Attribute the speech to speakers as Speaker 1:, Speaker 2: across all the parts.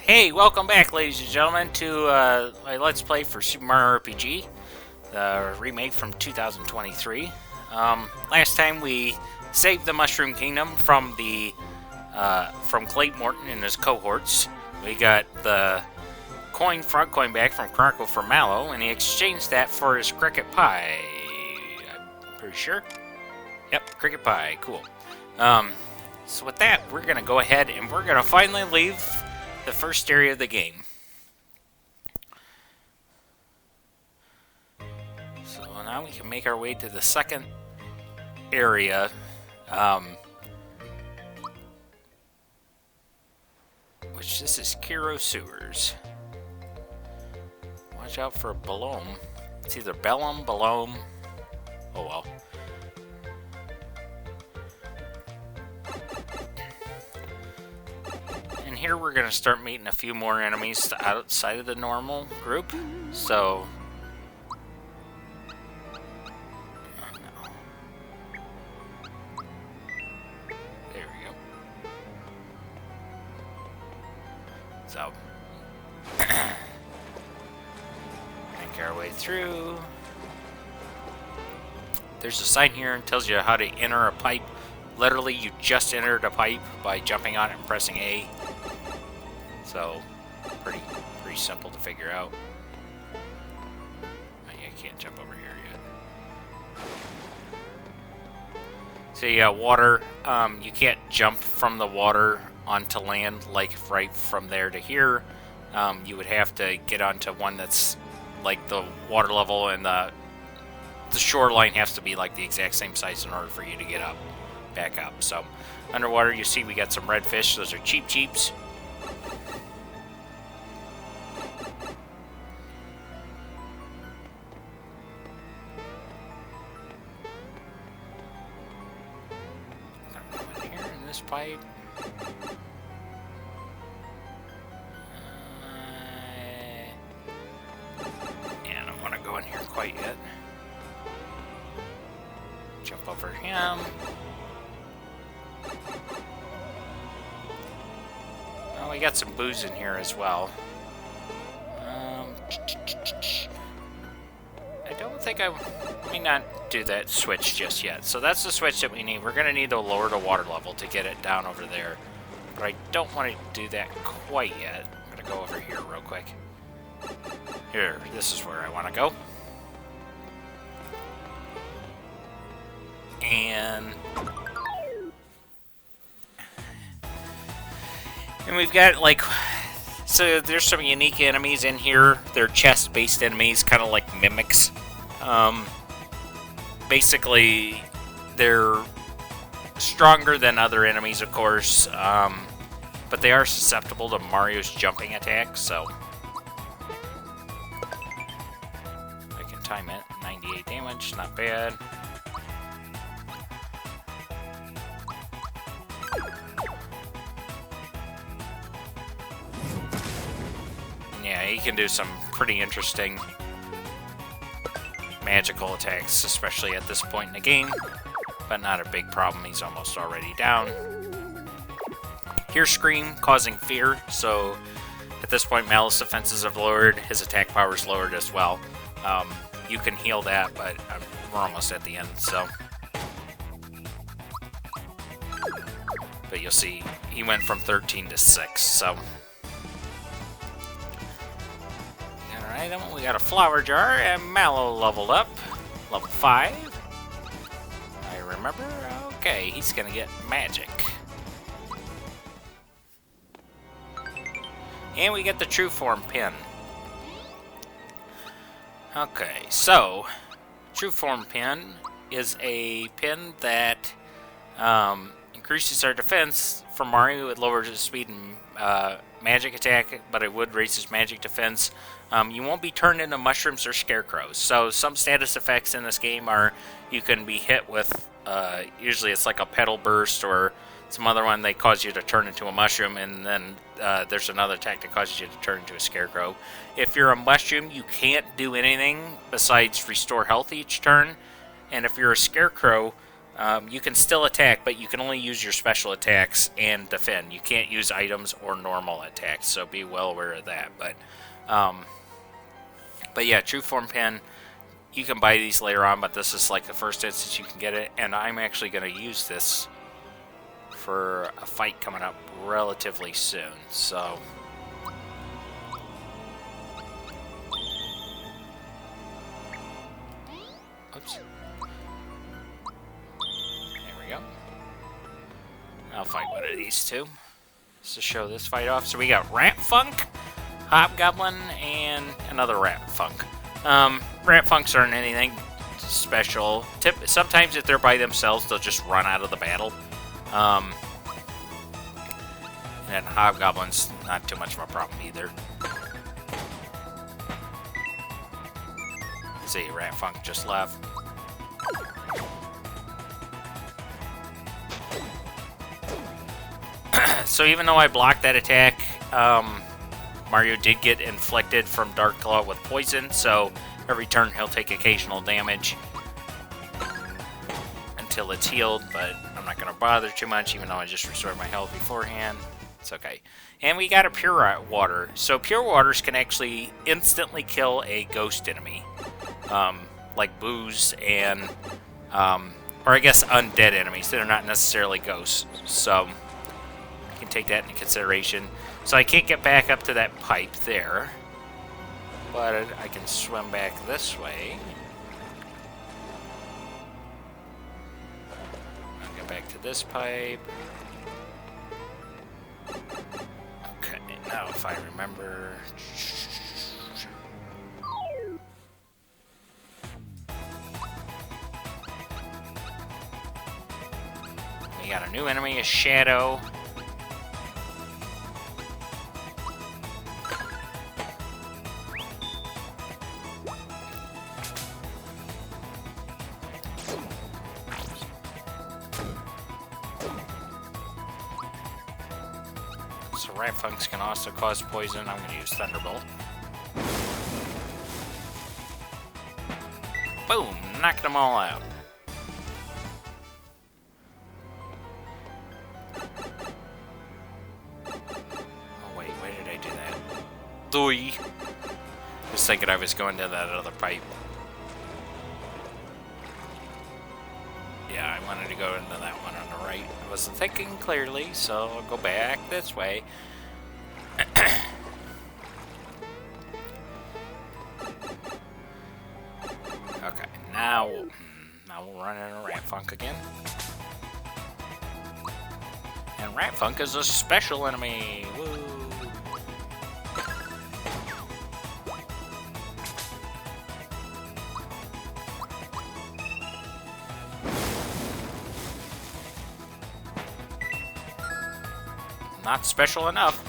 Speaker 1: Hey, welcome back, ladies and gentlemen, to my Let's Play for Super Mario RPG, the remake from 2023. Last time we saved the Mushroom Kingdom from from Clayton Morton and his cohorts. We got the frog coin back from Chronicle for Mallow, and he exchanged that for his cricket pie. I'm pretty sure. Yep, cricket pie. Cool. So with that, we're gonna go ahead and we're gonna finally leave the first area of the game. So now we can make our way to the second area. Which this is Kiro Sewers. Watch out for Balloam. It's either Bellum, Balloam. Oh well. And here we're going to start meeting a few more enemies outside of the normal group. So... there we go. So... make our way through. There's a sign here that tells you how to enter a pipe. Literally, you just entered a pipe by jumping on it and pressing A. So, pretty simple to figure out. Oh, yeah, I can't jump over here yet. So yeah, water. You can't jump from the water onto land like right from there to here. You would have to get onto one that's like the water level, and the shoreline has to be like the exact same size in order for you to get up. Back up. So underwater, you see we got some red fish. Those are cheeps. Here in this pipe. Yeah, I don't want to go in here quite yet. Jump over him. Oh, we got some booze in here as well. I don't think let me not do that switch just yet. So that's the switch that we need. We're going to need to lower the water level to get it down over there. But I don't want to do that quite yet. I'm going to go over here real quick. Here, this is where I want to go. And we've got, like, so there's some unique enemies in here. They're chest-based enemies, kind of like mimics. Basically, they're stronger than other enemies, of course, but they are susceptible to Mario's jumping attacks, so I can time it. 98 damage, not bad. Yeah, he can do some pretty interesting magical attacks, especially at this point in the game, but not a big problem. He's almost already down. Here's Scream, causing fear, so at this point Malice defenses have lowered, his attack power is lowered as well. You can heal that, but we're almost at the end, so. But you'll see, he went from 13 to 6, so. Item. We got a flower jar, and Mallow leveled up. Level 5. I remember. Okay, he's gonna get magic. And we get the True Form pin. Okay, so True Form pin is a pin that increases our defense for Mario. It lowers his speed and magic attack, but it would raise his magic defense. You won't be turned into mushrooms or scarecrows. So some status effects in this game are you can be hit with, usually it's like a petal burst or some other one. They cause you to turn into a mushroom, and then there's another attack that causes you to turn into a scarecrow. If you're a mushroom, you can't do anything besides restore health each turn. And if you're a scarecrow, you can still attack, but you can only use your special attacks and defend. You can't use items or normal attacks, so be well aware of that. But yeah, True Form Pen, you can buy these later on, but this is like the first instance you can get it, and I'm actually going to use this for a fight coming up relatively soon, so... Oops. There we go. I'll fight one of these two. Just to show this fight off. So we got Rat Funk, Hobgoblin, and another Rat Funk. Rat Funks aren't anything special. Sometimes if they're by themselves, they'll just run out of the battle. And then Hobgoblin's not too much of a problem either. See, Rat Funk just left. So even though I blocked that attack, Mario did get inflicted from Dark Claw with poison, so every turn he'll take occasional damage until it's healed, but I'm not going to bother too much, even though I just restored my health beforehand. It's okay. And we got a Pure Water. So Pure Waters can actually instantly kill a ghost enemy, like Booze and, or I guess undead enemies that are not necessarily ghosts. So you can take that into consideration. So I can't get back up to that pipe there, but I can swim back this way. I'll get back to this pipe. Okay, now if I remember... We got a new enemy, a Shadow. So Rat Funks can also cause poison. I'm going to use Thunderbolt. Boom! Knocked them all out. Oh wait, why did I do that? Doi! Just thinking I was going to that other pipe. Yeah, I wanted to go into that one on the right. I wasn't thinking clearly, so I'll go back this way. Okay, now we'll run into Rat Funk again. And Rat Funk is a special enemy. Woo! Not special enough.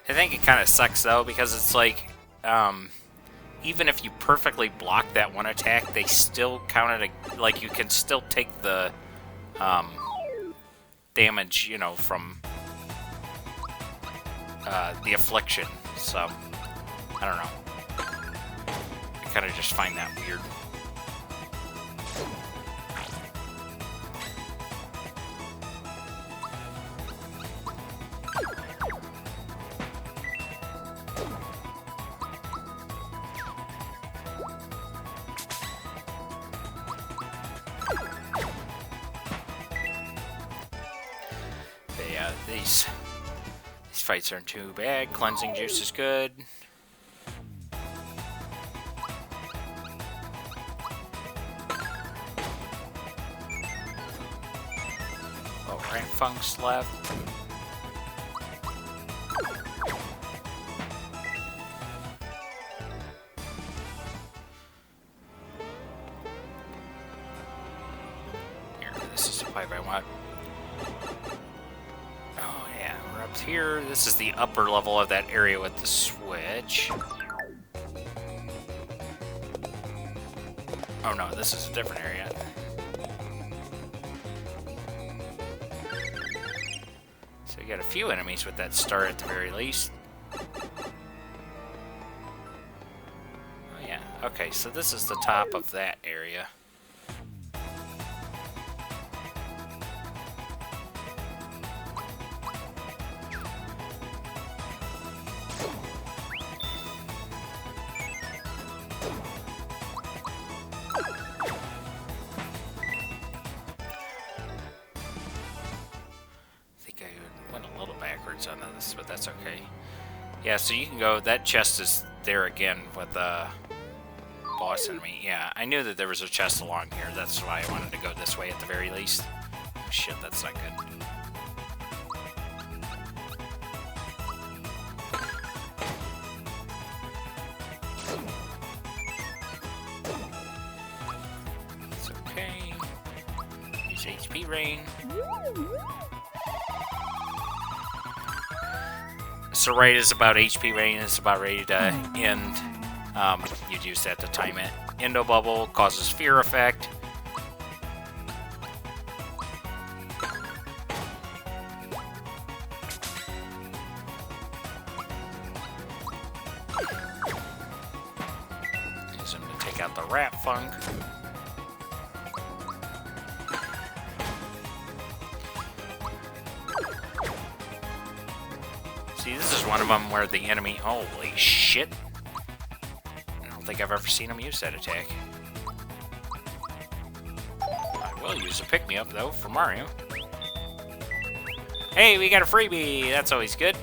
Speaker 1: I think it kind of sucks though, because it's like, even if you perfectly block that one attack, they still count it, like you can still take the damage, you know, from the affliction. So I don't know. I kind of just find that weird. But yeah, these fights aren't too bad. Cleansing Juice is good. Rat Funk's left. Here, this is the pipe I want. Oh yeah, we're up here. This is the upper level of that area with the switch. Oh no, this is a different area. So you got a few enemies with that star at the very least. Okay, so this is the top of that area. Went a little backwards on this, but that's okay. Yeah, so you can go. That chest is there again with the boss enemy. Yeah, I knew that there was a chest along here. That's why I wanted to go this way at the very least. Oh, shit, that's not good. It's okay. Use HP rain. So right as about HP rain is about ready to end. You'd use that to time it. Endo bubble causes fear effect. Use them to take out the rat funk. See, this is one of them where the enemy... Holy shit. I don't think I've ever seen him use that attack. I will use a pick-me-up, though, for Mario. Hey, we got a freebie! That's always good.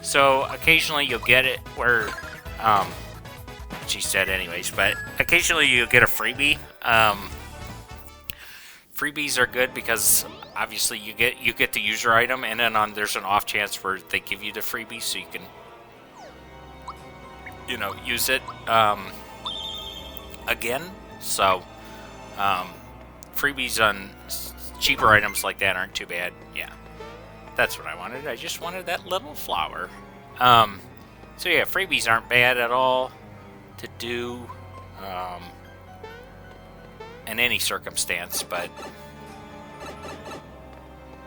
Speaker 1: So, occasionally you'll get it where... she said anyways, but occasionally you'll get a freebie. Freebies are good because... Obviously, you get the user item, and then there's an off chance where they give you the freebie, so you can, use it again. So, freebies on cheaper items like that aren't too bad. Yeah, that's what I wanted. I just wanted that little flower. So yeah, freebies aren't bad at all to do in any circumstance, but.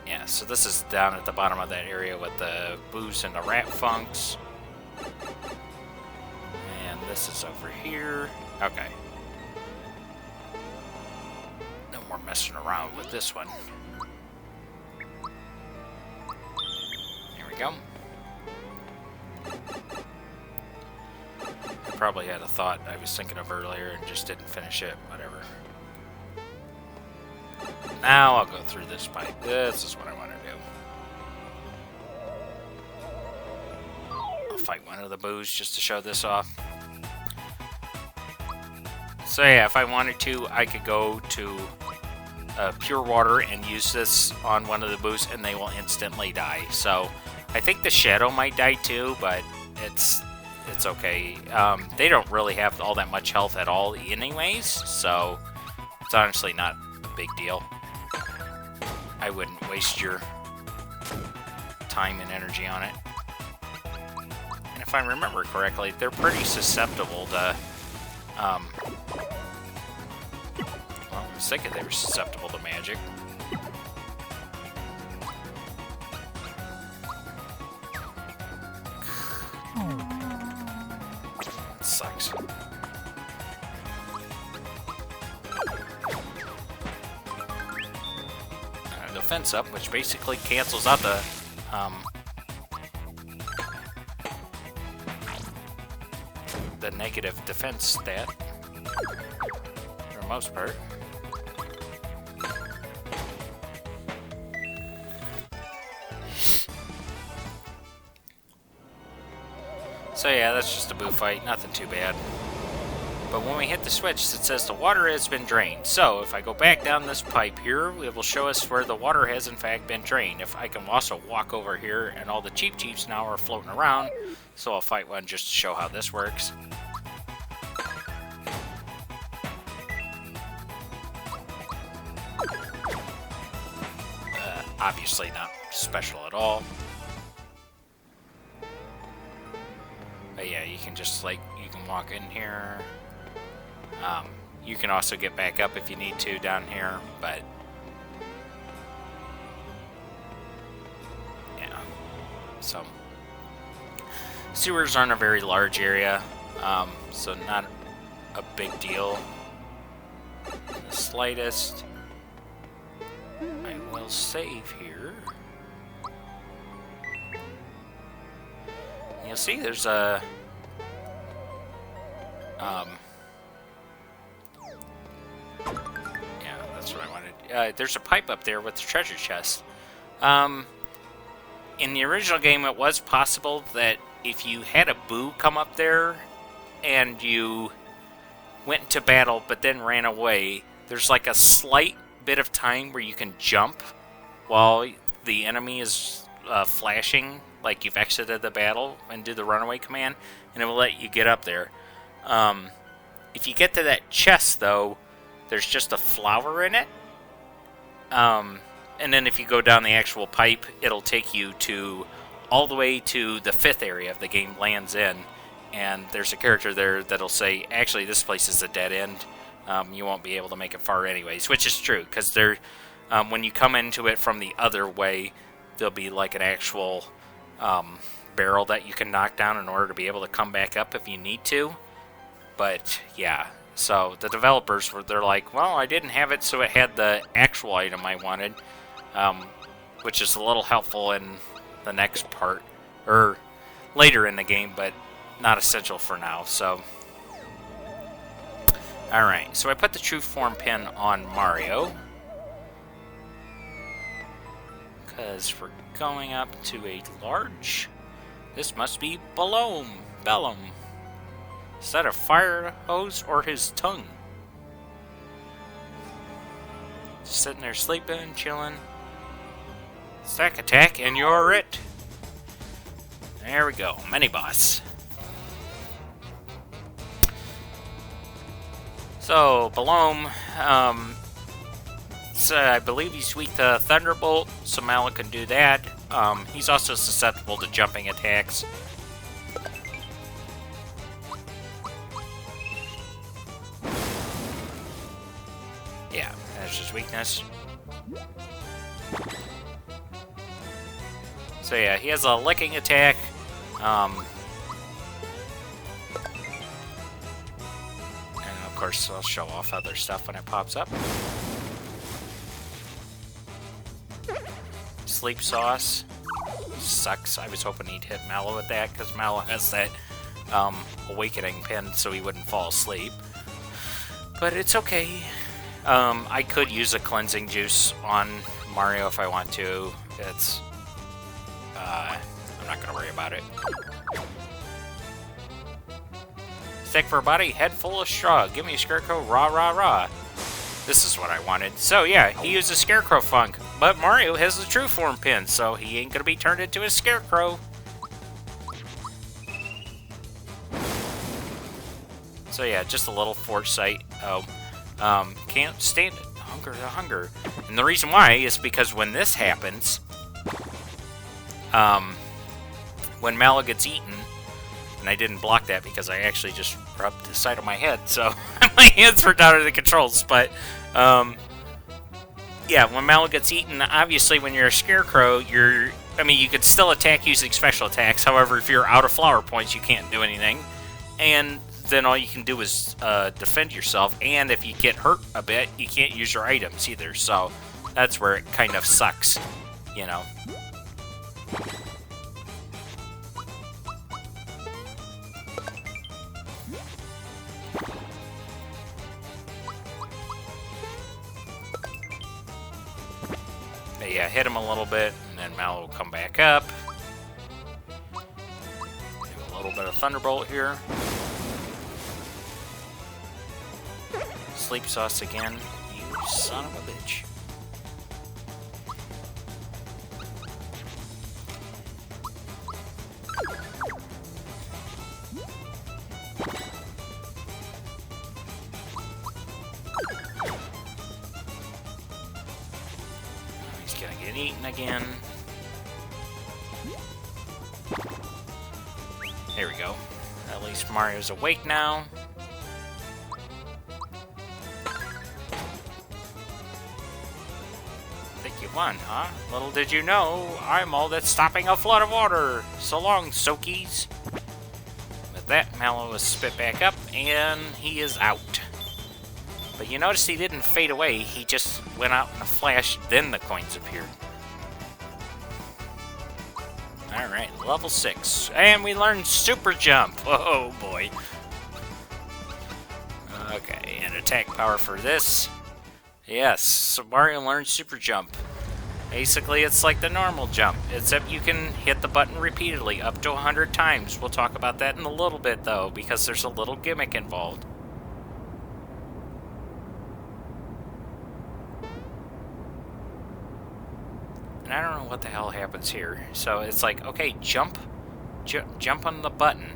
Speaker 1: Yeah, so this is down at the bottom of that area with the boos and the rat funks. And this is over here. Okay. No more messing around with this one. Here we go. I probably had a thought I was thinking of earlier and just didn't finish it. Whatever. Now I'll go through this pipe. This is what I want to do. I'll fight one of the boos just to show this off. So yeah, if I wanted to, I could go to pure water and use this on one of the boos and they will instantly die. So I think the shadow might die too, but it's okay. They don't really have all that much health at all anyways, so it's honestly not a big deal. I wouldn't waste your time and energy on it. And if I remember correctly, they're pretty susceptible to, well, I was thinking they were susceptible to magic. It sucks. Defense up, which basically cancels out the negative defense stat for the most part. So yeah, that's just a boo fight, nothing too bad. But when we hit the switch, it says the water has been drained. So if I go back down this pipe here, it will show us where the water has in fact been drained. If I can also walk over here, and all the Cheep Cheeps now are floating around. So I'll fight one just to show how this works. Obviously not special at all. But yeah, you can just you can walk in here. You can also get back up if you need to down here, but yeah. So sewers aren't a very large area. So not a big deal. The slightest. I will save here. You'll see there's a yeah, that's what I wanted. There's a pipe up there with the treasure chest. In the original game, it was possible that if you had a boo come up there and you went into battle but then ran away, there's like a slight bit of time where you can jump while the enemy is flashing, like you've exited the battle, and do the runaway command, and it will let you get up there. If you get to that chest, though, there's just a flower in it. And then if you go down the actual pipe, it'll take you to all the way to the 5th area of the game, Lands End. And there's a character there that'll say, actually, this place is a dead end. You won't be able to make it far anyways, which is true, because when you come into it from the other way, there'll be like an actual barrel that you can knock down in order to be able to come back up if you need to. But, yeah. So the developers they're like, well, I didn't have it so it had the actual item I wanted, which is a little helpful in the next part, or later in the game, but not essential for now. So, alright, so I put the true form pin on Mario, because we're going up to a large, this must be Bellum. Is that a fire hose or his tongue? Just sitting there sleeping, chilling. Stack attack, and you're it. There we go, mini boss. So, Bellum, so I believe he's weak to Thunderbolt, so Mallow can do that. He's also susceptible to jumping attacks. Yeah, that's his weakness. So yeah, he has a licking attack. And of course, I'll show off other stuff when it pops up. Sleep Sauce. Sucks. I was hoping he'd hit Mallow with that, because Mallow has that awakening pin so he wouldn't fall asleep. But it's okay. I could use a cleansing juice on Mario if I want to. It's... I'm not going to worry about it. Stick for a body, head full of straw. Give me a Scarecrow, rah, rah, rah. This is what I wanted. So, yeah, he uses Scarecrow Funk. But Mario has the True Form pin, so he ain't going to be turned into a Scarecrow. So, yeah, just a little foresight. Can't stand it. Hunger. And the reason why is because when this happens, when Mallow gets eaten, and I didn't block that because I actually just rubbed the side of my head, so my hands were out of the controls, but, yeah, when Mallow gets eaten, obviously when you're a Scarecrow, you could still attack using special attacks, however, if you're out of flower points, you can't do anything, and then all you can do is defend yourself, and if you get hurt a bit, you can't use your items either, so that's where it kind of sucks, you know. But yeah, hit him a little bit, and then Mallow will come back up. Do a little bit of Thunderbolt here. Sleep Sauce again. You son of a bitch. He's gonna get eaten again. There we go. At least Mario's awake now. You won, huh? Little did you know, I'm all that's stopping a flood of water. So long, Soakies. With that, Mallow is spit back up, and he is out. But you notice he didn't fade away, he just went out in a flash, then the coins appeared. Alright, level 6. And we learned Super Jump! Oh boy. Okay, and attack power for this. Yes, so Mario learned Super Jump. Basically, it's like the normal jump, except you can hit the button repeatedly, up to 100 times. We'll talk about that in a little bit, though, because there's a little gimmick involved. And I don't know what the hell happens here. So it's like, okay, jump on the button.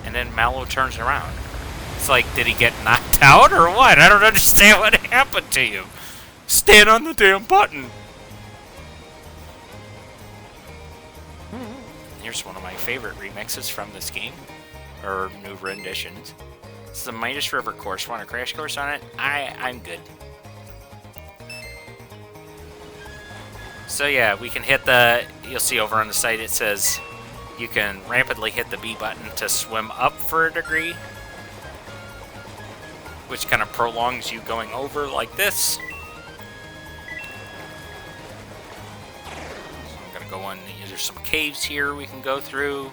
Speaker 1: And then Mallow turns around. It's like, did he get knocked out or what? I don't understand what happened to you. Stand on the damn button. Here's one of my favorite remixes from this game. Or new renditions. It's the Midas River course. Want a crash course on it? I'm good. So yeah, we can hit the... You'll see over on the site it says you can rapidly hit the B button to swim up for a degree, which kind of prolongs you going over like this. So I'm going to go on, there's some caves here we can go through.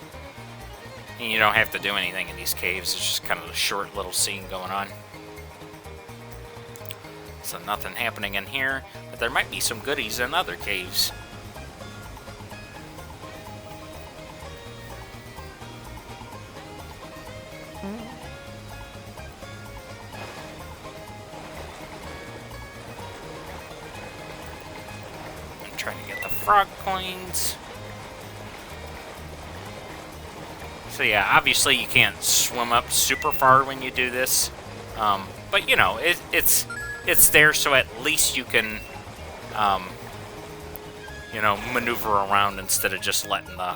Speaker 1: And you don't have to do anything in these caves, it's just kind of a short little scene going on. So nothing happening in here, but there might be some goodies in other caves. Trying to get the frog coins. So yeah, obviously you can't swim up super far when you do this, but you know it's there so at least you can you know, maneuver around instead of just letting the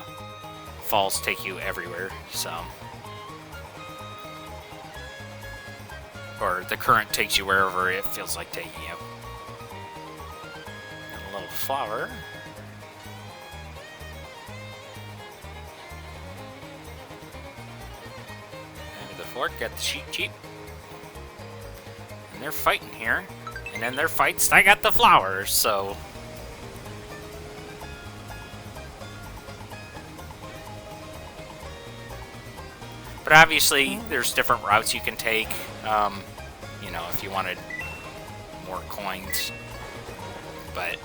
Speaker 1: falls take you everywhere. So, or the current takes you wherever it feels like taking you. A little flower. Into the fort, got the sheep cheap. And they're fighting here. And in their fights, I got the flowers, so... But obviously, there's different routes you can take. You know, if you wanted more coins. But...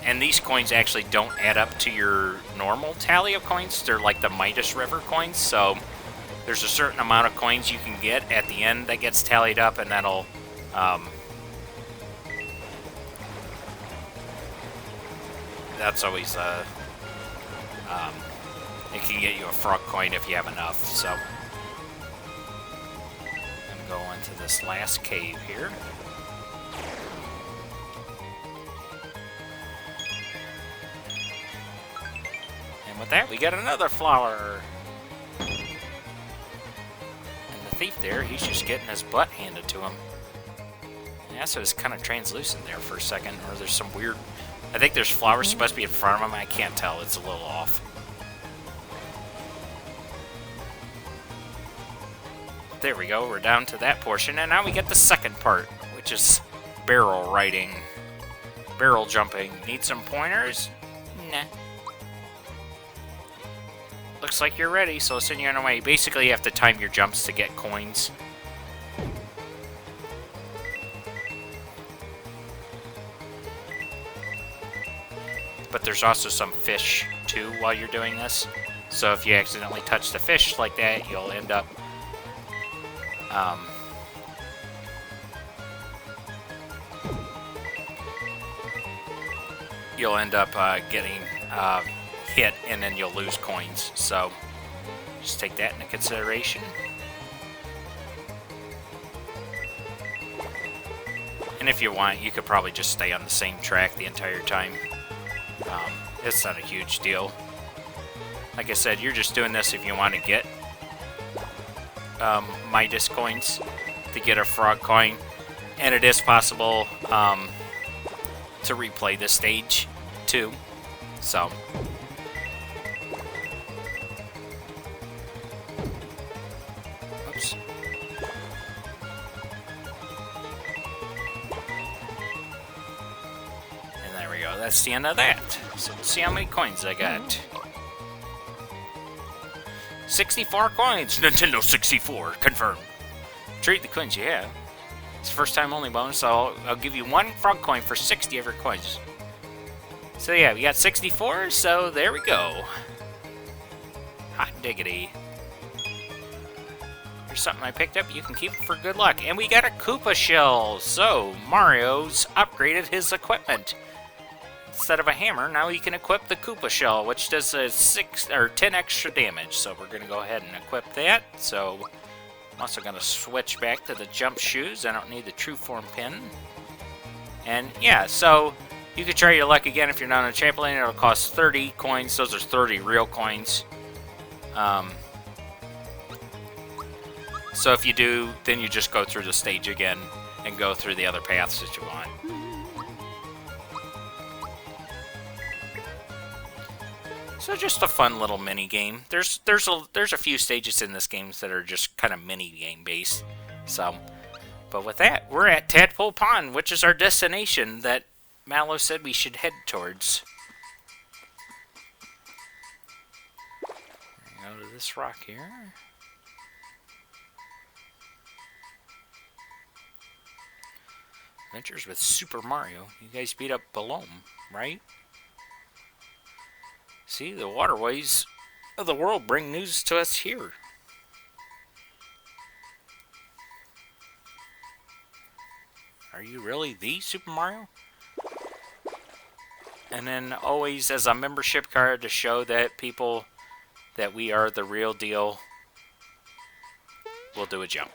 Speaker 1: and these coins actually don't add up to your normal tally of coins. They're like the Midas River coins, so there's a certain amount of coins you can get at the end that gets tallied up, and that'll that's always it can get you a frog coin if you have enough. So I'm gonna go into this last cave here. And with that, we got another flower. And the thief there, he's just getting his butt handed to him. Yeah, so it's kind of translucent there for a second, or there's some weird... I think there's flowers supposed to be in front of him. I can't tell. It's a little off. There we go. We're down to that portion, and now we get the second part, which is barrel riding. Barrel jumping. Need some pointers? Nah. Looks like you're ready, so I'll send you on your way. Basically, you have to time your jumps to get coins. But there's also some fish, too, while you're doing this. So if you accidentally touch the fish like that, you'll end up... you'll end up getting hit, and then you'll lose coins. So just take that into consideration. And if you want, you could probably just stay on the same track the entire time. It's not a huge deal. Like I said, you're just doing this if you want to get Midas coins to get a frog coin. And it is possible to replay this stage too. So that's the end of that. So let's see how many coins I got. 64 coins! Nintendo 64, confirm. Trade the coins you have. It's first time only bonus, so I'll give you 1 frog coin for 60 of your coins. So yeah, we got 64, so there we go. Hot diggity. Here's something I picked up, you can keep it for good luck. And we got a Koopa shell, so Mario's upgraded his equipment. Instead of a hammer, now he can equip the Koopa shell, which does a 6 or 10 extra damage. So we're gonna go ahead and equip that. So I'm also gonna switch back to the jump shoes. I don't need the true form pin. And yeah, so you could try your luck again if you're not on a trampoline. It'll cost 30 coins. Those are 30 real coins. So if you do, then you just go through the stage again and go through the other paths that you want. So just a fun little mini game. There's a few stages in this game that are just kind of mini game based. So, but with that, we're at Tadpole Pond, which is our destination that Mallow said we should head towards. Go to this rock here. Adventures with Super Mario. You guys beat up Balloon, right? See, the waterways of the world bring news to us here. Are you really the Super Mario? And then always as a membership card to show that people that we are the real deal, we'll do a jump.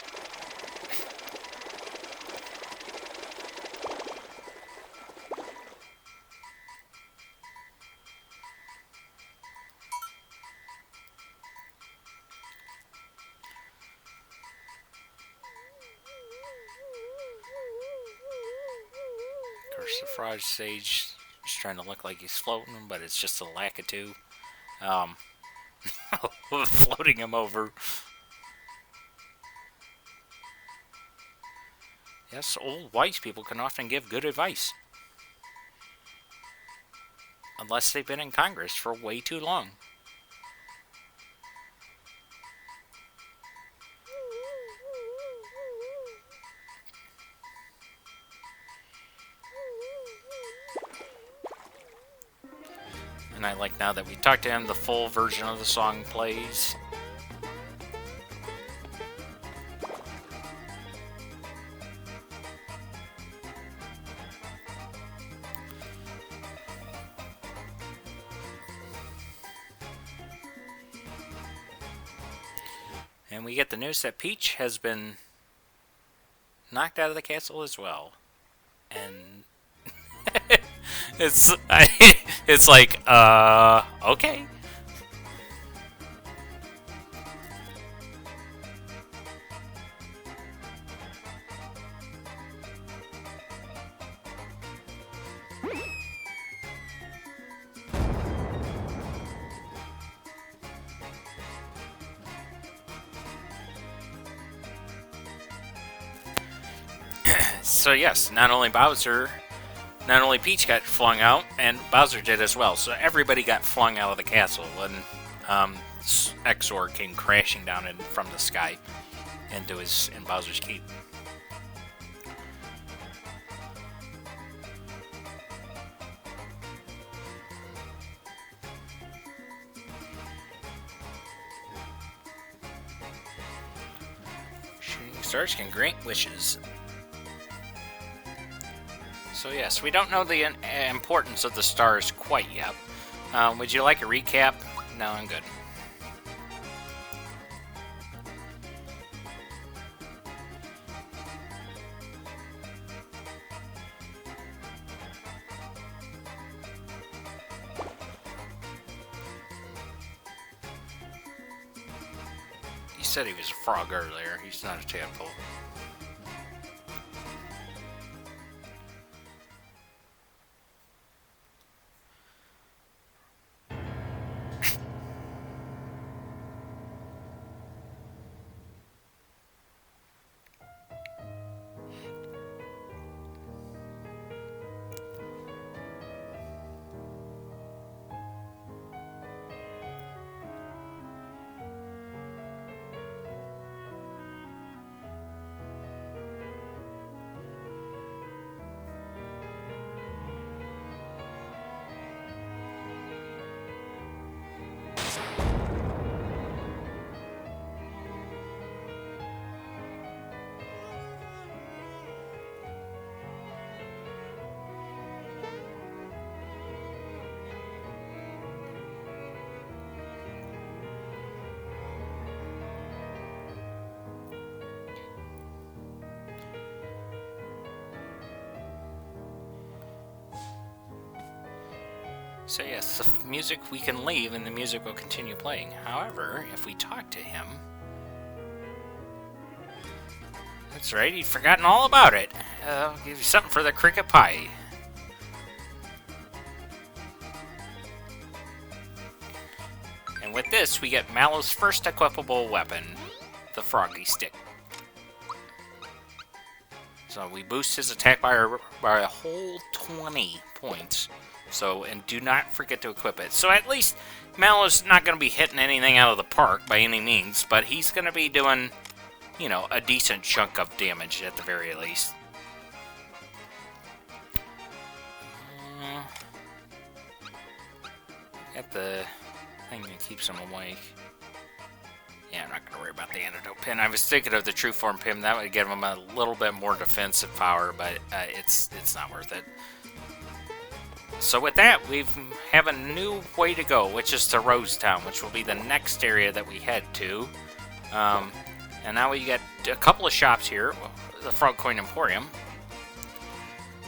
Speaker 1: The frog stage is trying to look like he's floating, but it's just a Lakitu. Floating him over. Yes, old wise people can often give good advice. Unless they've been in Congress for way too long. And I like now that we talked to him, the full version of the song plays. And we get the news that Peach has been knocked out of the castle as well. And it's like, okay. So yes, not only Peach got flung out, and Bowser did as well. So everybody got flung out of the castle when Exor came crashing down from the sky in Bowser's Keep. Shooting stars can grant wishes. So yes, we don't know the importance of the stars quite yet. Would you like a recap? No, I'm good. He said he was a frog earlier. He's not a tadpole. So yes, the music, we can leave and the music will continue playing. However, if we talk to him... That's right, he'd forgotten all about it. I'll give you something for the cricket pie. And with this, we get Mallow's first equipable weapon, the Froggy Stick. So we boost his attack by a whole 20 points. So, and do not forget to equip it. So at least Mallow's not going to be hitting anything out of the park by any means, but he's going to be doing, you know, a decent chunk of damage at the very least. Got the thing that keeps him awake. Yeah, I'm not going to worry about the antidote pin. I was thinking of the true form pin. That would give him a little bit more defensive power, but it's not worth it. So with that, we have a new way to go, which is to Rosetown, which will be the next area that we head to. And now we get a couple of shops here. The Frog Coin Emporium.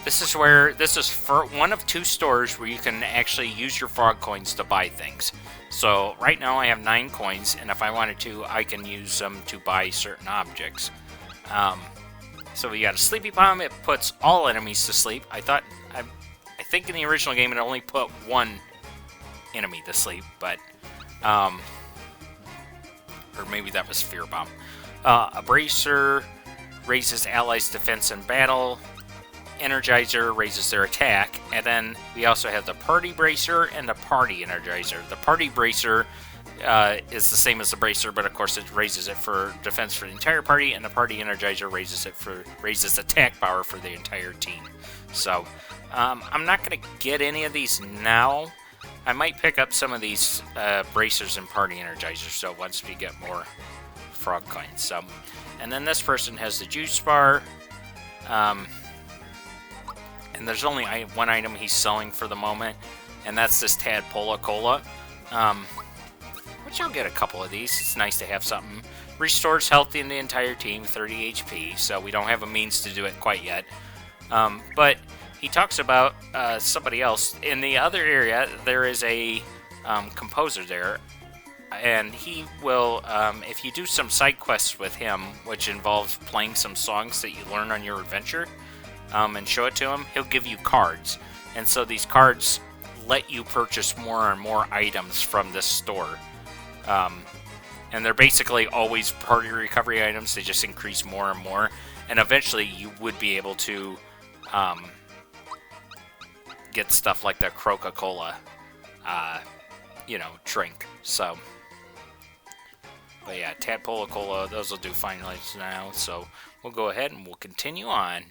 Speaker 1: This is for one of two stores where you can actually use your frog coins to buy things. So right now I have 9 coins, and if I wanted to, I can use them to buy certain objects. So we got a Sleepy Bomb. It puts all enemies to sleep. I think in the original game it only put one enemy to sleep, but or maybe that was Fear Bomb. A Bracer raises allies' defense in battle. Energizer raises their attack, and then we also have the Party Bracer and the Party Energizer. The Party Bracer is the same as the Bracer, but of course it raises it for defense for the entire party, and the Party Energizer raises attack power for the entire team. So I'm not going to get any of these now. I might pick up some of these Bracers and Party Energizers, so once we get more frog coins. So, and then this person has the Juice Bar. And there's only one item he's selling for the moment, and that's this Tadpola Cola. Which I'll get a couple of these. It's nice to have something. Restores health in the entire team, 30 HP, so we don't have a means to do it quite yet. But he talks about somebody else. In the other area, there is a composer there, and he will, if you do some side quests with him, which involves playing some songs that you learn on your adventure, and show it to him, he'll give you cards. And so these cards let you purchase more and more items from this store. And they're basically always party recovery items. They just increase more and more. And eventually you would be able to get stuff like the Coca-Cola, drink. So, but yeah, Tadpola Cola, those will do fine right now. So we'll go ahead and we'll continue on.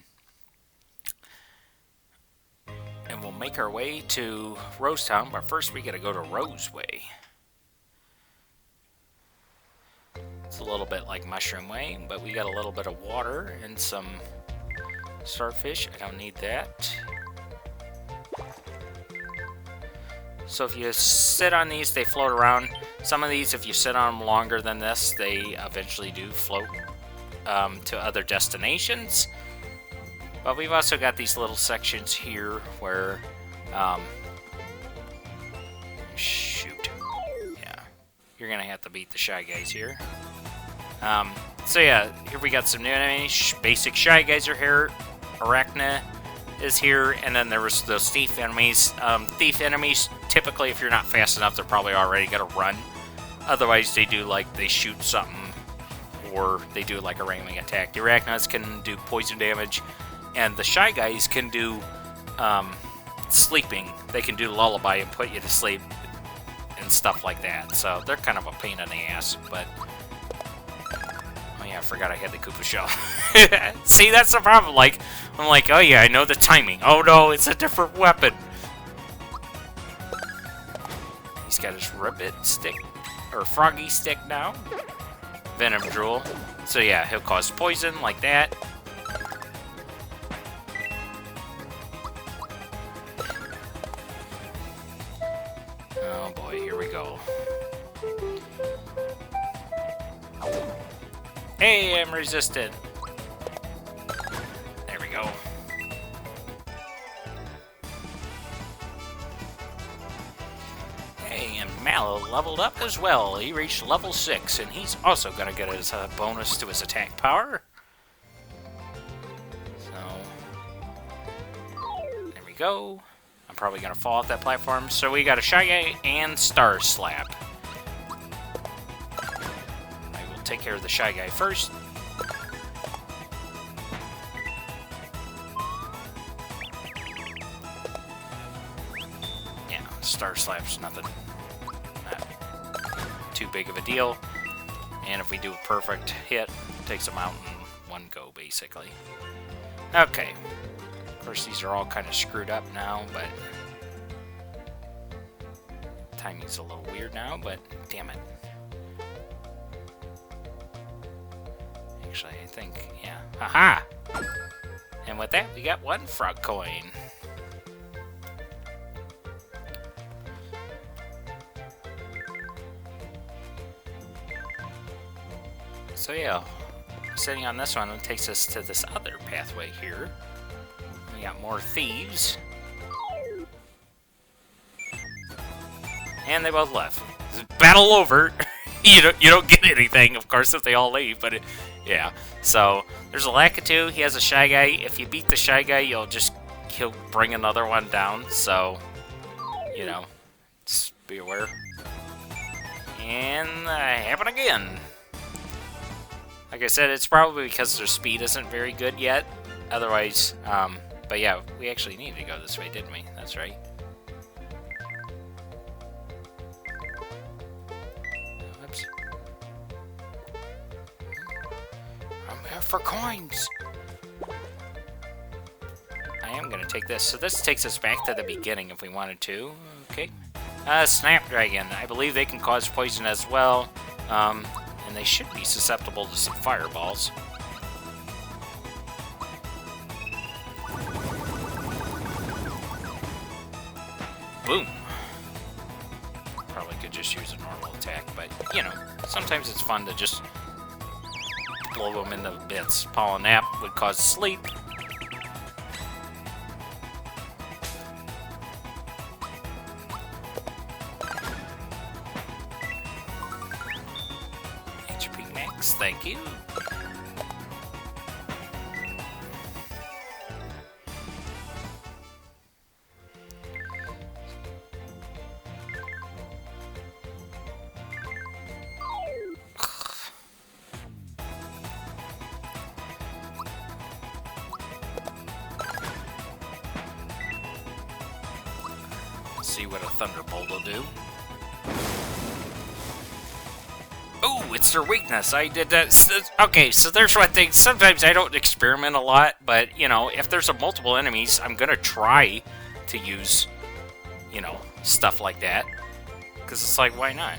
Speaker 1: And we'll make our way to Rosetown, but first we gotta go to Roseway. It's a little bit like Mushroom Way, but we got a little bit of water and some starfish. I don't need that. So if you sit on these, they float around. Some of these, if you sit on them longer than this, they eventually do float to other destinations. But we've also got these little sections here where, shoot, yeah, you're gonna have to beat the Shy Guys here. So yeah, here we got some new enemies. Basic Shy Guys are here. Arachna is here, and then there was those thief enemies. Thief enemies, typically, if you're not fast enough, they're probably already gonna run. Otherwise, they shoot something, or they do like a railing attack. The Arachnas can do poison damage. And the Shy Guys can do sleeping. They can do lullaby and put you to sleep and stuff like that. So they're kind of a pain in the ass. But oh yeah, I forgot I had the Koopa Shell. See, that's the problem. Like, I'm like, oh yeah, I know the timing. Oh no, it's a different weapon. He's got his Ribbit Stick or Froggy Stick now. Venom Drool. So yeah, he'll cause poison like that. Oh boy, here we go. Hey, I'm resistant. There we go. leveled up as well. He reached level 6, and he's also going to get his bonus to his attack power. So, there we go. I'm probably going to fall off that platform. So we got a Shy Guy and Star Slap. I will take care of the Shy Guy first. Yeah, Star Slap's nothing. Not too big of a deal. And if we do a perfect hit, it takes them out in one go, basically. Okay. Of course, these are all kind of screwed up now, but timing's a little weird now, but damn it. Actually, I think, yeah. Haha! And with that, we got one frog coin. So yeah, sitting on this one, it takes us to this other pathway here. We got more thieves. And they both left. Battle over. you don't get anything, of course, if they all leave, but yeah. So there's a Lakitu. He has a Shy Guy. If you beat the Shy Guy, he'll bring another one down. So, you know, just be aware. And happen again. Like I said, it's probably because their speed isn't very good yet. Otherwise, but yeah, we actually needed to go this way, didn't we? That's right. Oops. I'm here for coins. I am going to take this. So this takes us back to the beginning if we wanted to. Okay. Snapdragon. I believe they can cause poison as well. And they should be susceptible to some fireballs. Boom. Probably could just use a normal attack, but, you know, sometimes it's fun to just blow them into bits. Pollen Nap would cause sleep. HP max, thank you. See what a Thunderbolt will do. Oh, it's their weakness. I did that. Okay, so there's one thing. Sometimes I don't experiment a lot, but, you know, if there's a multiple enemies, I'm going to try to use, you know, stuff like that. Because it's like, why not?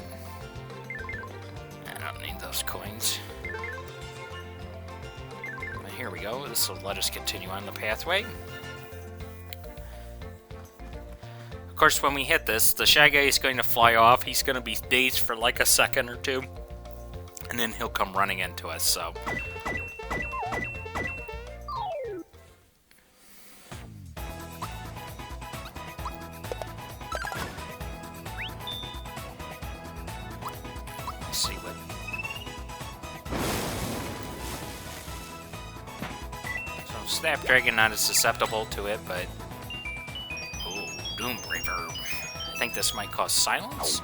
Speaker 1: I don't need those coins. But here we go. This will let us continue on the pathway. Of course, when we hit this, the Shy Guy is going to fly off. He's going to be dazed for like a second or two. And then he'll come running into us, so... Let's see what... So, Snapdragon not as susceptible to it, but... Doom Reaver. I think this might cause silence.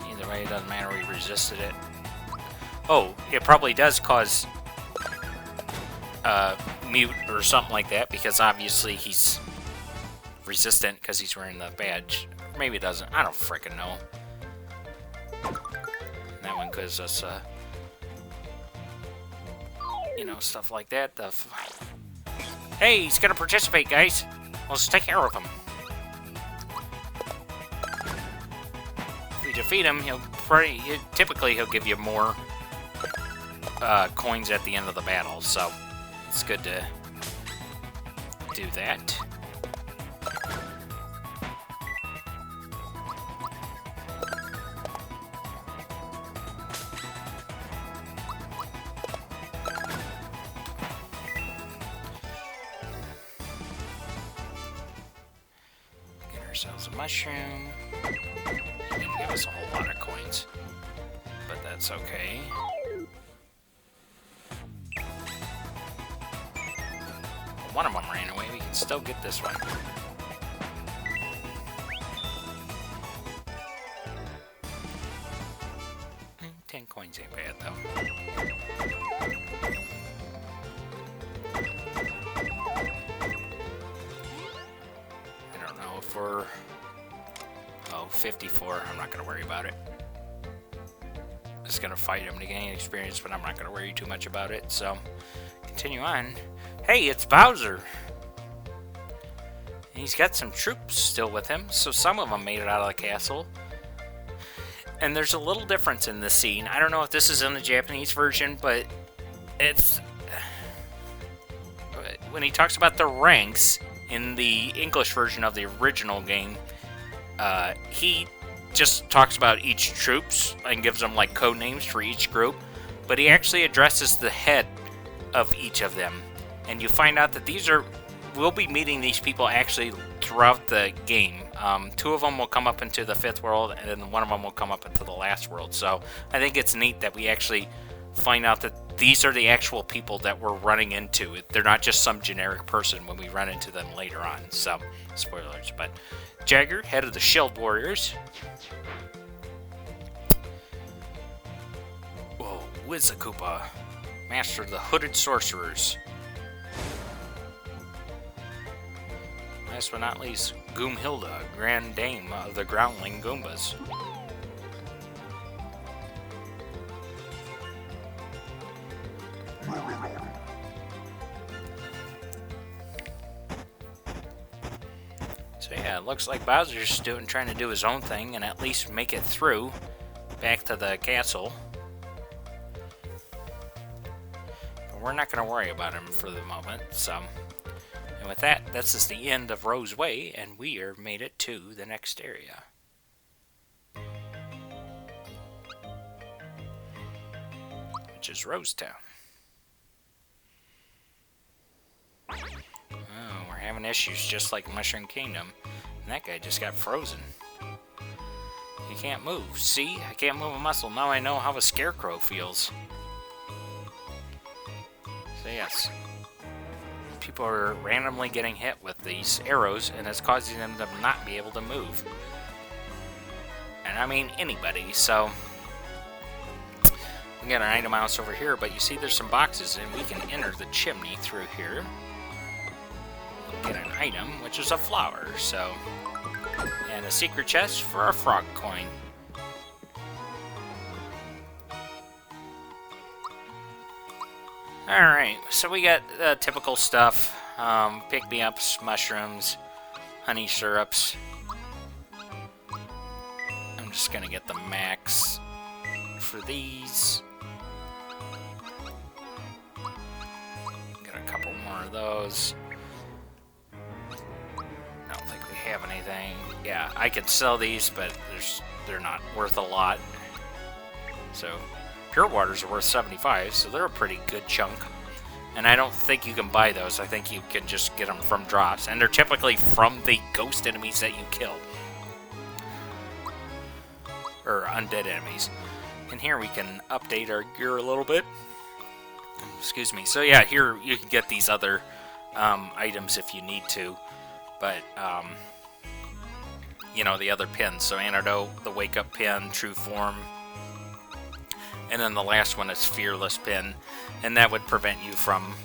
Speaker 1: Either way, it doesn't matter, we resisted it. Oh, it probably does cause mute or something like that, because obviously he's resistant because he's wearing the badge. Maybe it doesn't. I don't frickin' know. That one gives us, you know, stuff like that. Hey, he's gonna participate, guys. Let's take care of him. If we defeat him, typically he'll give you more coins at the end of the battle, so it's good to do that. ourselves a mushroom. He didn't give us a whole lot of coins, but that's okay. One of them ran away. We can still get this one. 10 coins ain't bad, though. I don't know if we're... Oh, 54. I'm not going to worry about it. Just going to fight him to gain experience, but I'm not going to worry too much about it. So, continue on. Hey, it's Bowser! He's got some troops still with him, so some of them made it out of the castle. And there's a little difference in this scene. I don't know if this is in the Japanese version, but it's... When he talks about the ranks in the English version of the original game, he just talks about each troops and gives them like code names for each group, but he actually addresses the head of each of them. And you find out that we'll be meeting these people actually throughout the game. 2 of them will come up into the 5th world, and then 1 of them will come up into the last world. So I think it's neat that we actually find out that these are the actual people that we're running into. They're not just some generic person when we run into them later on. So, spoilers. But Jagger, head of the Shield Warriors. Whoa, Wizakoopa, master of the Hooded Sorcerers. Last but not least, Goomhilda, Grand Dame of the Groundling Goombas. So yeah, it looks like Bowser's trying to do his own thing and at least make it through back to the castle. But we're not going to worry about him for the moment, so... And with that, this is the end of Rose Way, and we are made it to the next area. Which is Rosetown. Oh, we're having issues just like Mushroom Kingdom. And that guy just got frozen. He can't move. See? I can't move a muscle. Now I know how a scarecrow feels. So yes. People are randomly getting hit with these arrows, and it's causing them to not be able to move. And I mean anybody, so... We got an item house over here, but you see there's some boxes, and we can enter the chimney through here. We'll get an item, which is a flower, so... And a secret chest for a frog coin. Alright, so we got typical stuff. Pick-me-ups, mushrooms, honey syrups. I'm just gonna get the max for these. Got a couple more of those. I don't think we have anything. Yeah, I could sell these, but they're not worth a lot. So... Pure waters are worth 75, so they're a pretty good chunk. And I don't think you can buy those. I think you can just get them from drops. And they're typically from the ghost enemies that you kill. Or undead enemies. And here we can update our gear a little bit. Excuse me. So yeah, here you can get these other items if you need to. But, you know, the other pins. So Antidote, the Wake Up Pin, True Form... And then the last one is Fearless Pin, and that would prevent you from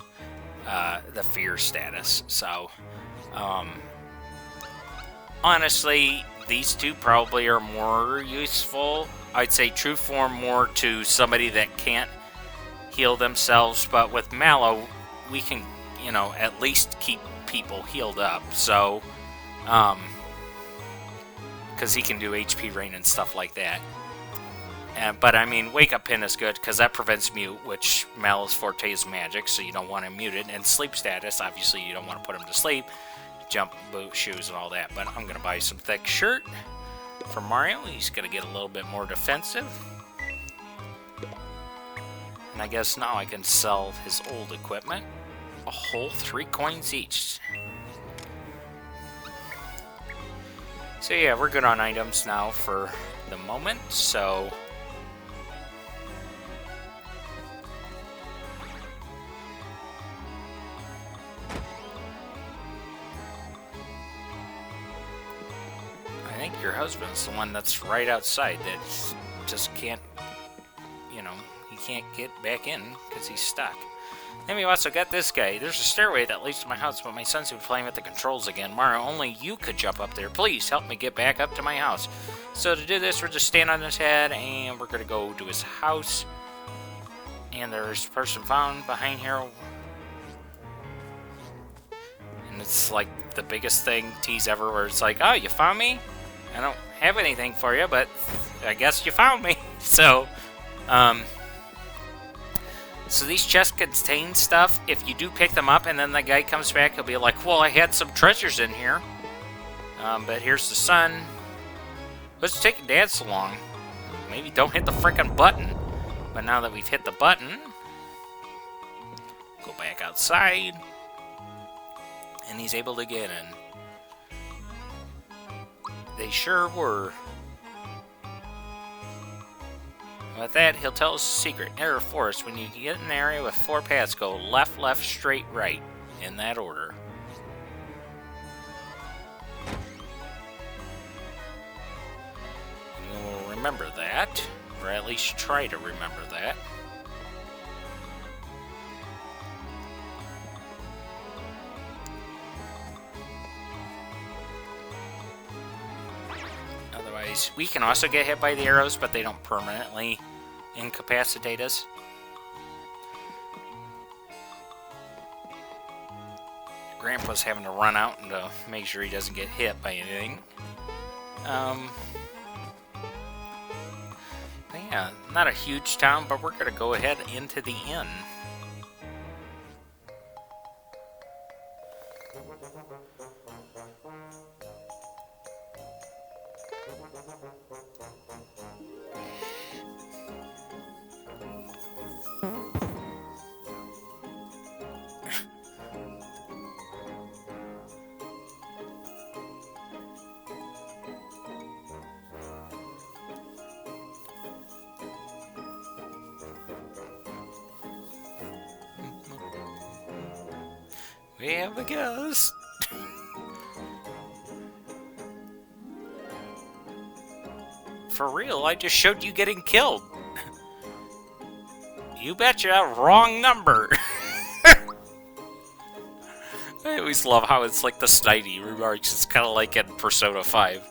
Speaker 1: the fear status. So, honestly, these two probably are more useful. I'd say True Form more to somebody that can't heal themselves, but with Mallow, we can, you know, at least keep people healed up. So, because he can do HP Rain and stuff like that. But, I mean, Wake Up Pin is good, because that prevents mute, which Mallow's forte is magic, so you don't want him muted. And sleep status, obviously you don't want to put him to sleep. Jump, boot, shoes, and all that. But I'm going to buy some thick shirt for Mario. He's going to get a little bit more defensive. And I guess now I can sell his old equipment. A whole 3 coins each. So yeah, we're good on items now for the moment, so... I think your husband's the one that's right outside that just can't, you know, he can't get back in because he's stuck. Then we also got this guy. There's a stairway that leads to my house, but my son's been playing with the controls again. Mario, only you could jump up there. Please help me get back up to my house. So to do this, we're just stand on his head, and we're going to go to his house. And there's a person found behind here. And it's like the biggest thing tease ever, where it's like, oh, you found me? I don't have anything for you, but I guess you found me. So, so these chests contain stuff. If you do pick them up and then the guy comes back, he'll be like, well, I had some treasures in here. But here's the son. What's taking Dad so long? Maybe don't hit the frickin' button. But now that we've hit the button, go back outside. And he's able to get in. They sure were. With that, he'll tell us a secret. Near a forest, when you get in an area with 4 paths, go left, left, straight, right. In that order. We'll remember that. Or at least try to remember that. Otherwise, we can also get hit by the arrows, but they don't permanently incapacitate us. Grandpa's having to run out and to make sure he doesn't get hit by anything. But yeah, not a huge town, but we're going to go ahead into the inn. We have a guest. For real, I just showed you getting killed. You betcha, wrong number. I always love how it's like the snidey remarks. It's kind of like in Persona 5,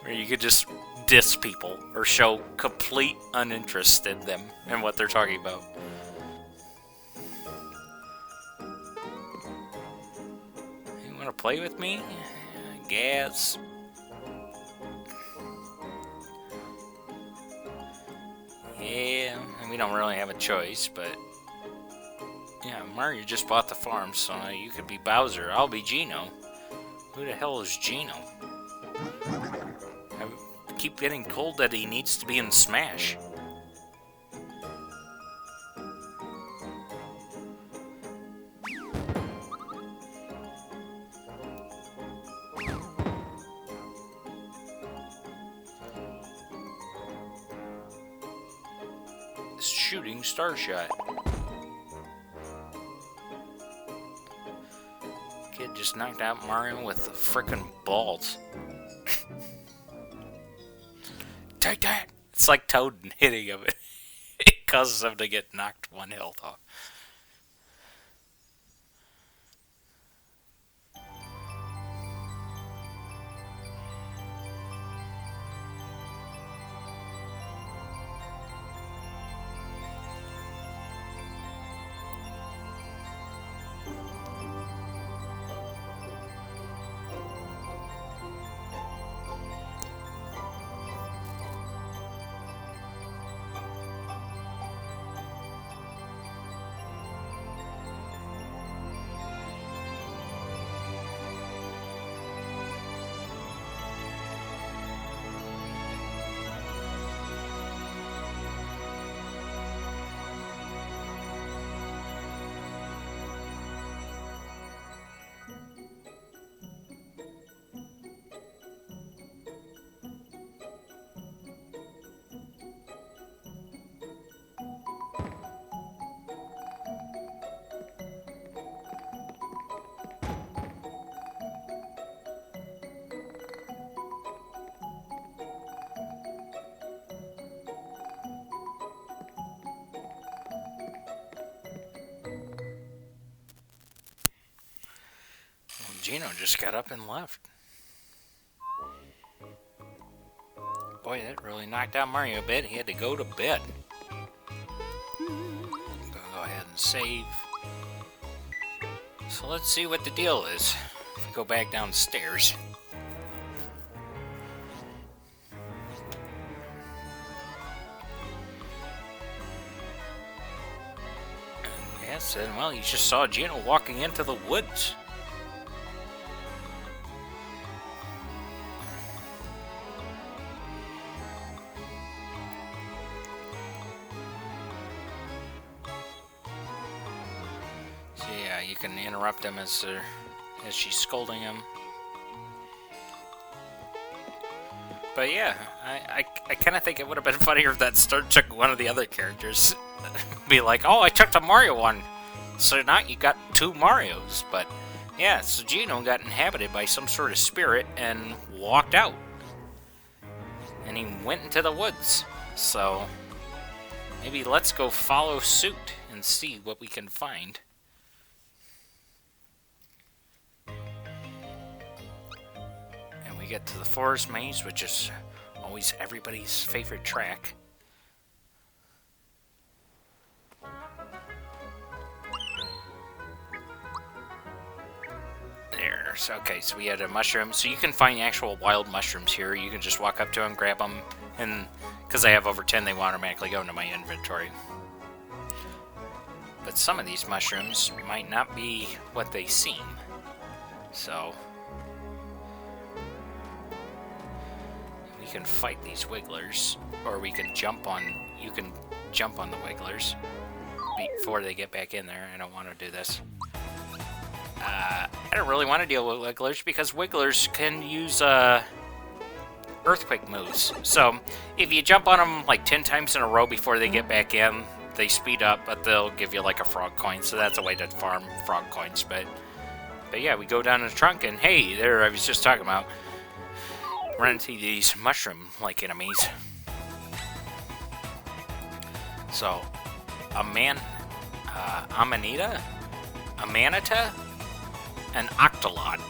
Speaker 1: where you could just diss people or show complete uninterest in them and what they're talking about. You want to play with me? Gas. Yeah, and we don't really have a choice, but... Yeah, Mario just bought the farm, so you could be Bowser. I'll be Geno. Who the hell is Geno? I keep getting told that he needs to be in Smash. Shooting star shot. Kid just knocked out Mario with the frickin' balls. Take that! It's like Toad hitting him. It causes him to get knocked 1 health off. Gino just got up and left. Boy, that really knocked out Mario a bit. He had to go to bed. Go ahead and save. So let's see what the deal is. If we go back downstairs. Yes, and well, you just saw Gino walking into the woods. You can interrupt him as she's scolding him. But yeah, I kind of think it would have been funnier if that Star took one of the other characters. Be like, oh, I took the Mario one. So now you got 2 Marios. But yeah, so Gino got inhabited by some sort of spirit and walked out. And he went into the woods. So maybe let's go follow suit and see what we can find. We get to the forest maze, which is always everybody's favorite track. There's okay. So we had a mushroom. So you can find actual wild mushrooms here. You can just walk up to them, grab them, and because I have over 10, they will automatically go into my inventory. But some of these mushrooms might not be what they seem. So we can fight these wigglers, or we can jump on. You can jump on the wigglers before they get back in there. I don't want to do this. I don't really want to deal with wigglers because wigglers can use earthquake moves. So if you jump on them like 10 times in a row before they get back in, they speed up, but they'll give you like a frog coin. So that's a way to farm frog coins. But yeah, we go down in the trunk, and hey, there I was just talking about. Run into these mushroom-like enemies. So, Amanita, Amanita, and Octolot.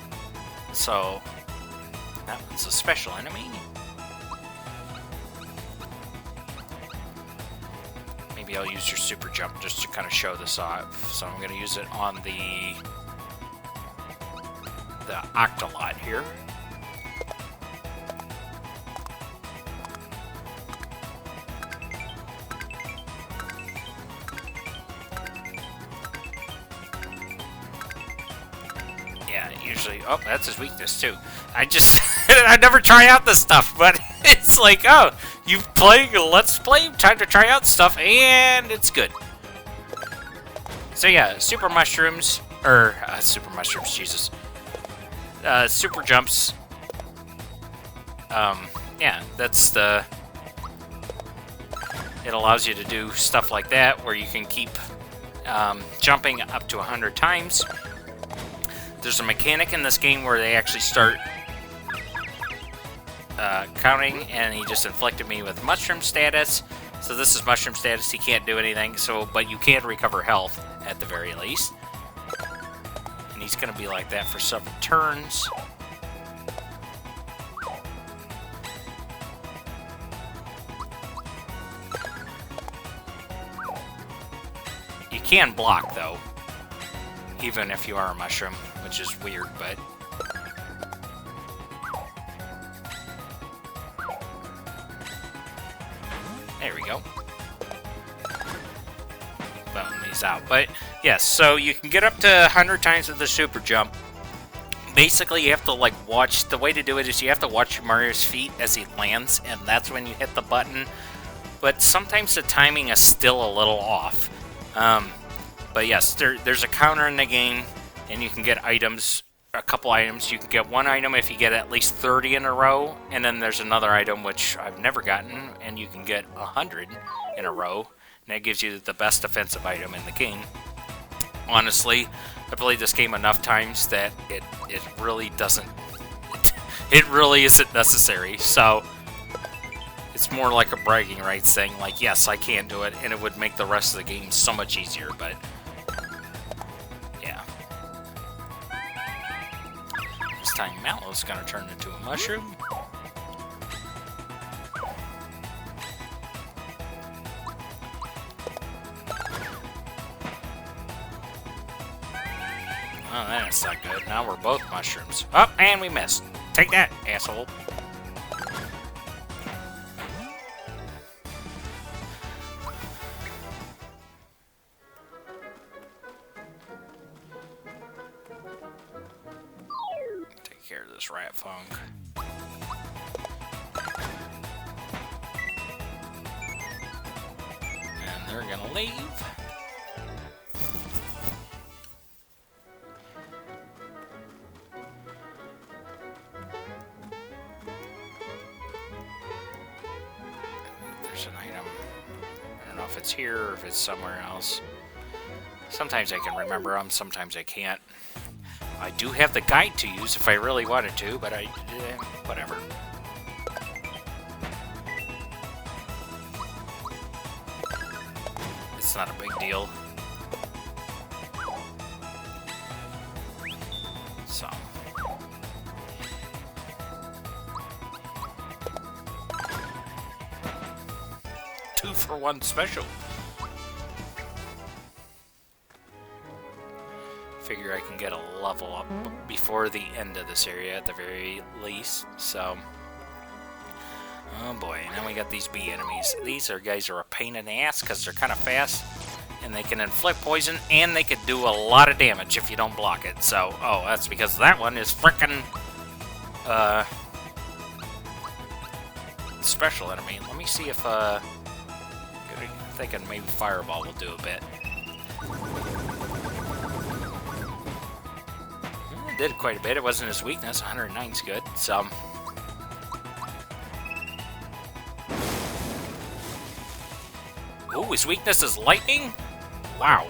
Speaker 1: So, that one's a special enemy. Maybe I'll use your super jump just to kind of show this off. So I'm going to use it on the Octolot here. Usually, oh, that's his weakness too. I never try out this stuff, but it's like, oh, you playing a Let's Play, time to try out stuff, and it's good. So yeah, super mushrooms, Jesus. Super jumps. Yeah, that's the... It allows you to do stuff like that, where you can keep jumping up to 100 times. There's a mechanic in this game where they actually start counting, and he just inflicted me with mushroom status. So this is mushroom status, he can't do anything, but you can recover health at the very least. And he's going to be like that for several turns. You can block, though, even if you are a mushroom, which is weird, but... There we go. Boom, he's out. But, yes, so you can get up to 100 times with the super jump. Basically, you have to, like, watch... The way to do it is you have to watch Mario's feet as he lands, and that's when you hit the button. But sometimes the timing is still a little off. But yes, there's a counter in the game, and you can get items, a couple items. You can get one item if you get at least 30 in a row, and then there's another item, which I've never gotten, and you can get 100 in a row, and that gives you the best defensive item in the game. Honestly, I played this game enough times that it really doesn't, it really isn't necessary, so... It's more like a bragging rights thing, like, yes, I can do it, and it would make the rest of the game so much easier, but... Yeah. time Mallow's gonna turn into a mushroom. Oh, that's not good. Now we're both mushrooms. Oh, and we missed. Take that, asshole. Take care of this rat funk. And they're gonna leave. There's an item. I don't know if it's here or if it's somewhere else. Sometimes I can remember them, sometimes I can't. I do have the guide to use if I really wanted to, but whatever. It's not a big deal. So. Two for one special. Figure I can get a level up before the end of this area at the very least. So, oh boy, now we got these bee enemies. These guys are a pain in the ass because they're kind of fast and they can inflict poison and they can do a lot of damage if you don't block it. So, oh, that's because that one is frickin' special enemy. Let me see if I'm thinking maybe Fireball will do a bit. Did quite a bit. It wasn't his weakness. 109's good. So. Ooh, his weakness is lightning? Wow.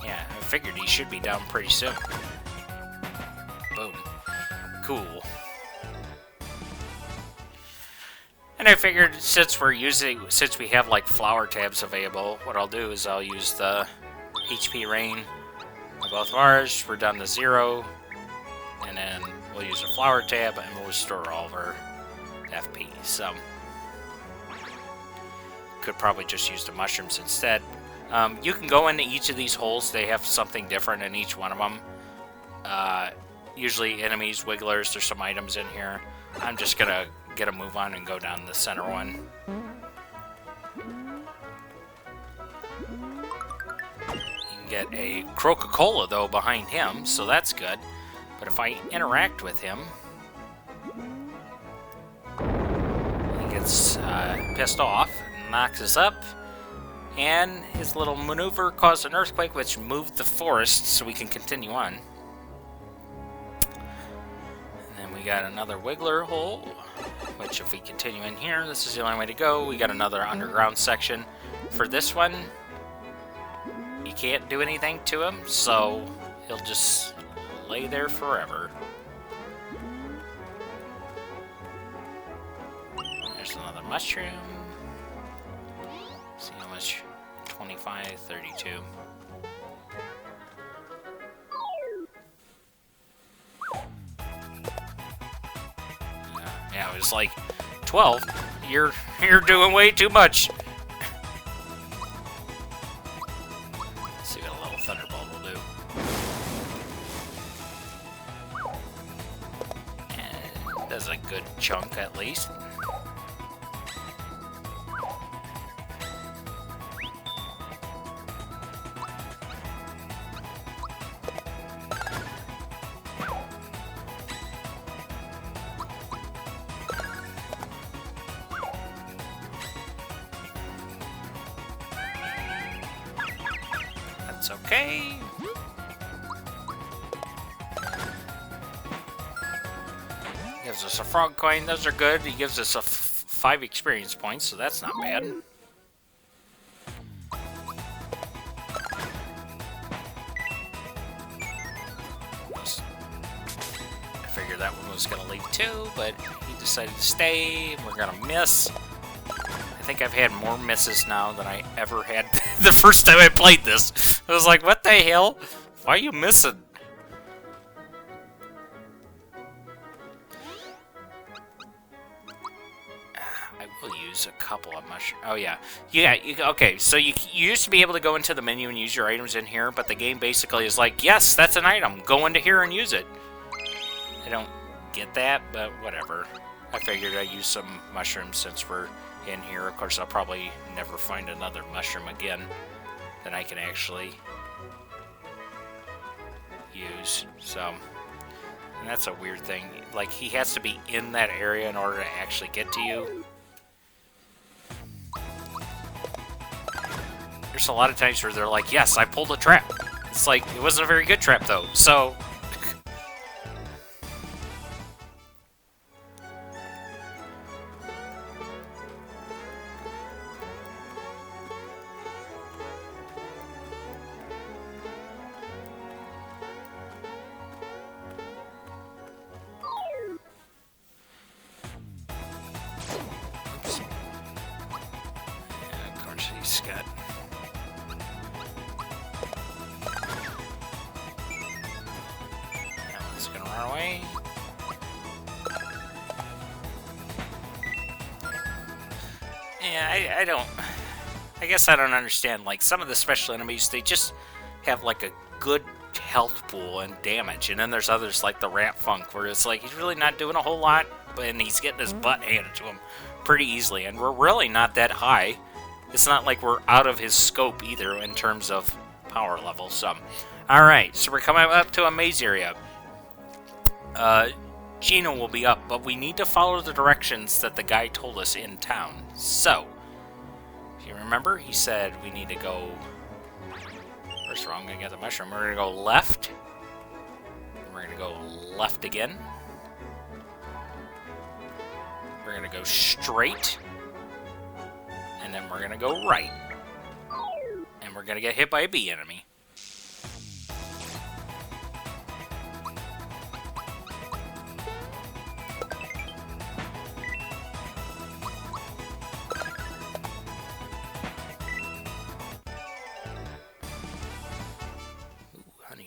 Speaker 1: Yeah, I figured he should be down pretty soon. Boom. Cool. And I figured since we have like flower tabs available, what I'll do is I'll use the HP rain on both of ours. We're down to 0, and then we'll use a flower tab and we'll restore all of our FP. So could probably just use the mushrooms instead. You can go into each of these holes. They have something different in each one of them. Usually enemies, wigglers. There's some items in here. I'm just gonna get a move on and go down the center one. You can get a Coca-Cola though behind him, so that's good. But if I interact with him, he gets pissed off and knocks us up. And his little maneuver caused an earthquake, which moved the forest so we can continue on. And then we got another Wiggler hole, which if we continue in here, this is the only way to go. We got another underground section. For this one, you can't do anything to him, so he'll just lay there forever. There's another mushroom. See how much? 25, 32. Yeah, it was like 12. You're doing way too much. Let's see what a little Thunderbolt will do. And does a good chunk at least. That's okay. Gives us a frog coin. Those are good. He gives us a 5 experience points, so that's not bad. I figured that one was going to leave too, but he decided to stay. We're going to miss. I think I've had more misses now than I ever had the first time I played this. I was like, what the hell? Why are you missing? I will use a couple of mushrooms. Oh, yeah. Okay, so you used to be able to go into the menu and use your items in here, but the game basically is like, yes, that's an item. Go into here and use it. I don't get that, but whatever. I figured I'd use some mushrooms since we're in here. Of course, I'll probably never find another mushroom again that I can actually use. So, and that's a weird thing. Like, he has to be in that area in order to actually get to you. There's a lot of times where they're like, yes, I pulled a trap. It's like, it wasn't a very good trap, though. So... I guess I don't understand. Like, some of the special enemies, they just have, like, a good health pool and damage. And then there's others, like the Rat Funk, where it's like, he's really not doing a whole lot, and he's getting his butt handed to him pretty easily. And we're really not that high. It's not like we're out of his scope, either, in terms of power level. So, alright, so we're coming up to a maze area. Geno will be up, but we need to follow the directions that the guy told us in town. So... you remember? He said we need to go... First of all, I'm going to get the mushroom. We're going to go left. We're going to go left again. We're going to go straight. And then we're going to go right. And we're going to get hit by a bee enemy.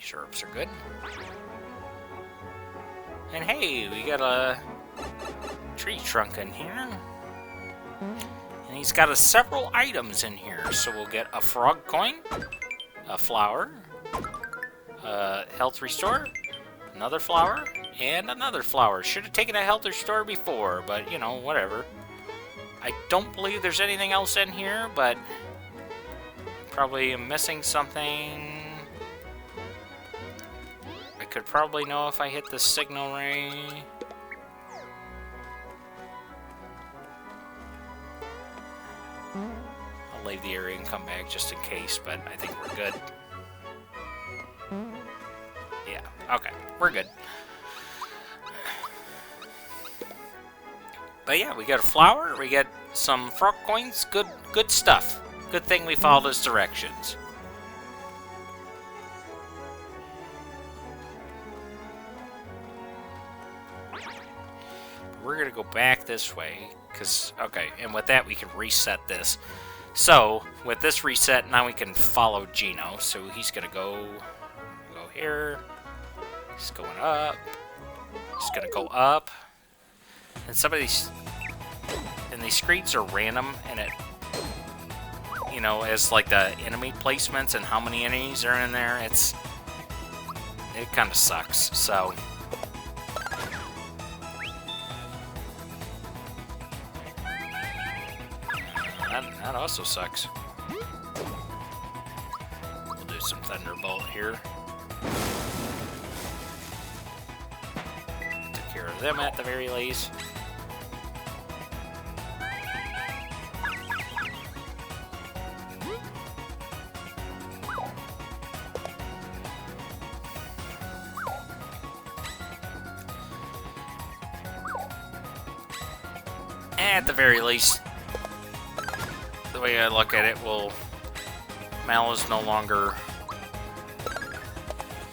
Speaker 1: Syrups are good. And hey, we got a tree trunk in here. And he's got several items in here. So we'll get a frog coin, a flower, a health restore, another flower, and another flower. Should have taken a health restore before, but you know, whatever. I don't believe there's anything else in here, but probably am missing something. Could probably know if I hit the signal ray. I'll leave the area and come back just in case, but I think we're good. Yeah, okay, we're good. But yeah, we got a flower, we got some frog coins, good stuff. Good thing we followed his directions. We're going to go back this way, because, okay, and with that we can reset this. So, with this reset, now we can follow Geno. So he's going to go here, he's going up, he's going to go up, and some of these, and these screens are random, and it, you know, as like the enemy placements and how many enemies are in there, it kind of sucks, so... That also sucks. We'll do some Thunderbolt here. Took care of them at the very least. At the very least, the way I look at it, Mal is no longer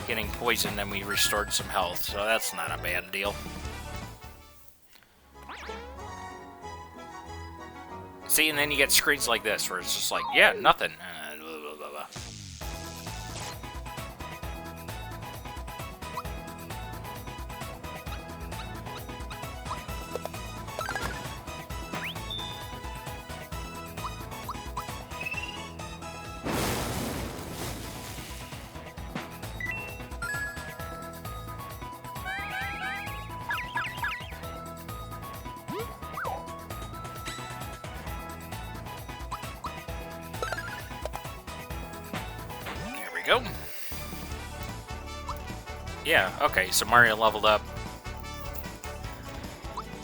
Speaker 1: getting poisoned and we restored some health, so that's not a bad deal. See, and then you get screens like this where it's just like, yeah, nothing. Blah, blah, blah, blah. Yeah, okay, so Mario leveled up.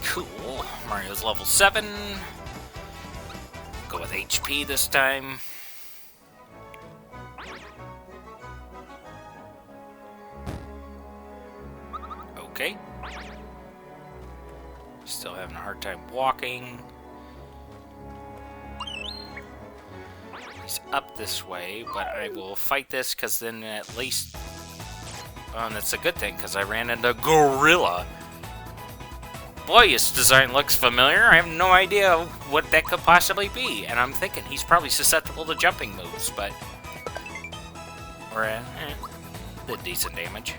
Speaker 1: Cool. Mario's level 7. Go with HP this time. Okay. Still having a hard time walking. He's up this way, but I will fight this because then at least... Oh, and that's a good thing because I ran into Gorilla. Boy, his design looks familiar. I have no idea what that could possibly be. And I'm thinking he's probably susceptible to jumping moves, but... Or, did decent damage.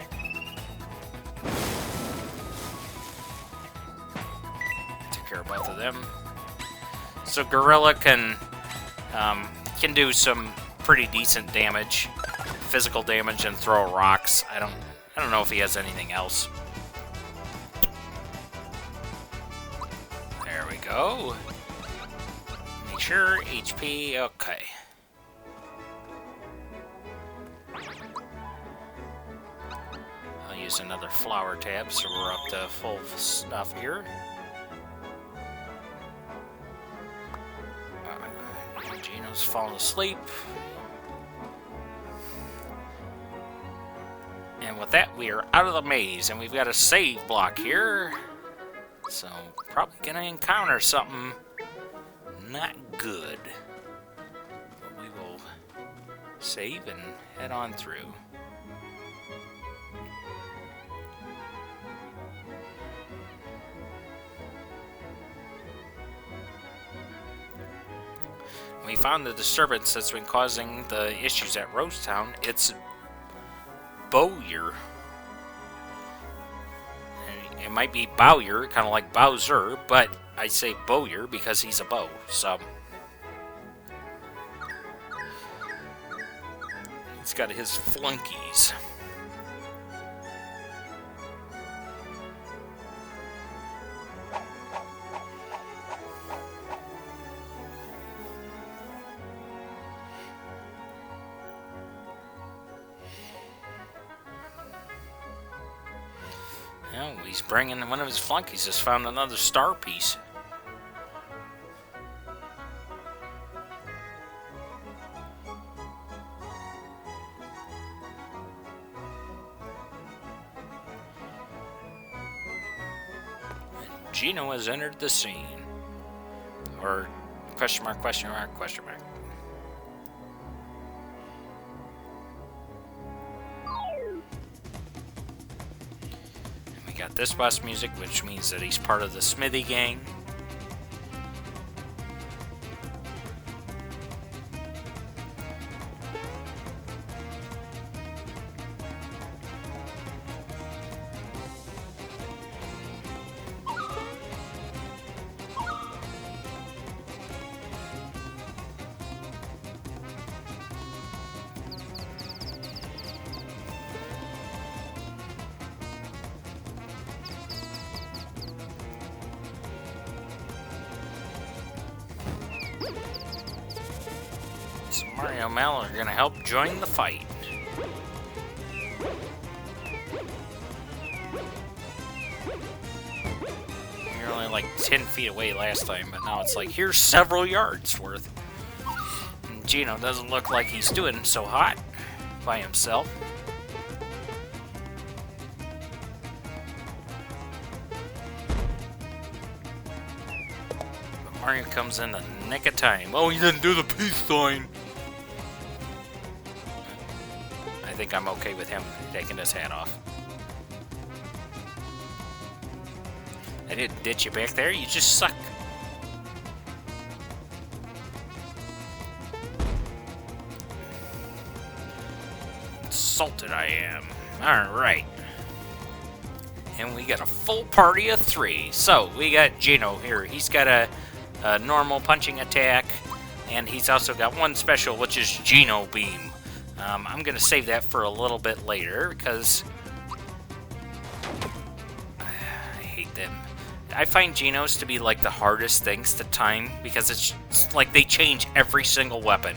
Speaker 1: Took care of both of them. So Gorilla can do some pretty decent damage. Physical damage and throw rocks. I don't know if he has anything else. There we go. Make sure HP, okay. I'll use another flower tab so we're up to full stuff here. Gino's falling asleep. And with that, we are out of the maze, and we've got a save block here. So, probably gonna encounter something not good. But we will save and head on through. We found the disturbance that's been causing the issues at Rosetown. It's Bowyer. It might be Bowyer, kind of like Bowser, but I say Bowyer because he's a bow, so... He's got his flunkies. Oh, he's bringing one of his flunkies. Just found another star piece. And Gino has entered the scene. Or question mark, question mark, question mark. Got this boss music, which means that he's part of the Smithy gang. So Mario and Mal are going to help join the fight. We were only like 10 feet away last time, but now it's like, here's several yards worth. And Gino doesn't look like he's doing so hot by himself. But Mario comes in the nick of time. Oh, he didn't do the peace sign. I think I'm okay with him taking his hat off. I didn't ditch you back there, you just suck. Insulted I am. Alright. And we got a full party of 3. So, we got Gino here. He's got a normal punching attack, and he's also got one special, which is Gino Beam. I'm going to save that for a little bit later, because I hate them. I find Genos to be like the hardest things to time, because it's like they change every single weapon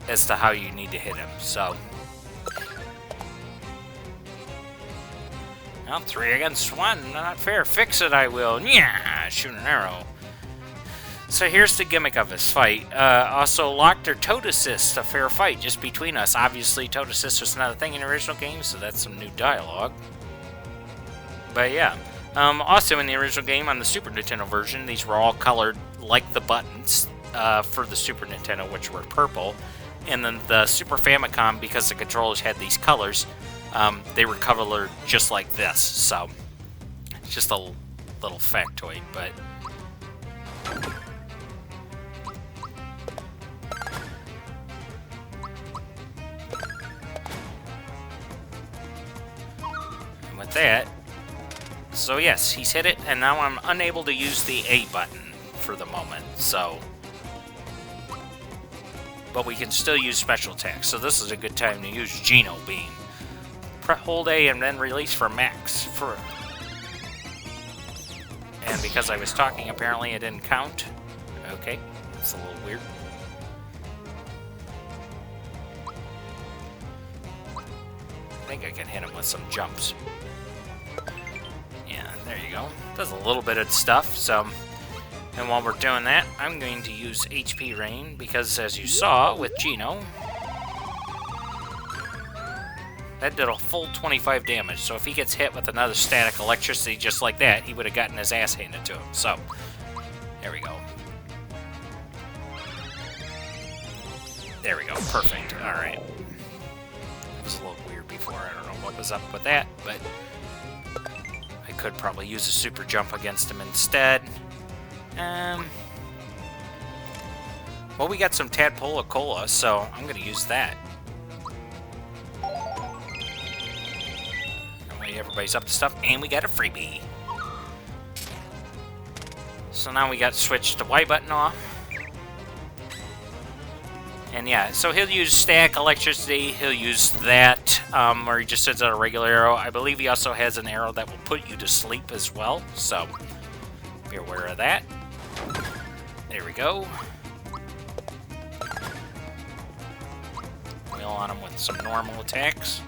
Speaker 1: as to how you need to hit him, so... Well, 3 against 1, not fair. Fix it, I will. Yeah, shoot an arrow. So here's the gimmick of this fight. Also, locked or toad assist, a fair fight just between us. Obviously, toad assist was not a thing in the original game, so that's some new dialogue. But yeah. Also, in the original game, on the Super Nintendo version, these were all colored like the buttons for the Super Nintendo, which were purple. And then the Super Famicom, because the controllers had these colors, they were colored just like this. So, it's just a little factoid, but... And with that... So yes, he's hit it, and now I'm unable to use the A button for the moment, so... But we can still use special attacks, so this is a good time to use Geno Beam. Hold A and then release for max. And because I was talking, apparently it didn't count. Okay, that's a little weird. I think I can hit him with some jumps. Yeah, there you go. Does a little bit of stuff, so... And while we're doing that, I'm going to use HP Rain, because as you saw with Geno, that did a full 25 damage, so if he gets hit with another static electricity just like that, he would have gotten his ass handed to him. So, there we go. There we go, perfect. Alright. It was a little weird before, I don't know what was up with that, but... I could probably use a super jump against him instead. Well, we got some Tadpole Cola, so I'm going to use that. That way everybody's up to stuff, and we got a freebie. So now we got switched the Y button off. And yeah, so he'll use static electricity, he'll use that, or he just sends out a regular arrow. I believe he also has an arrow that will put you to sleep as well, so be aware of that. There we go. Wheel on him with some normal attacks.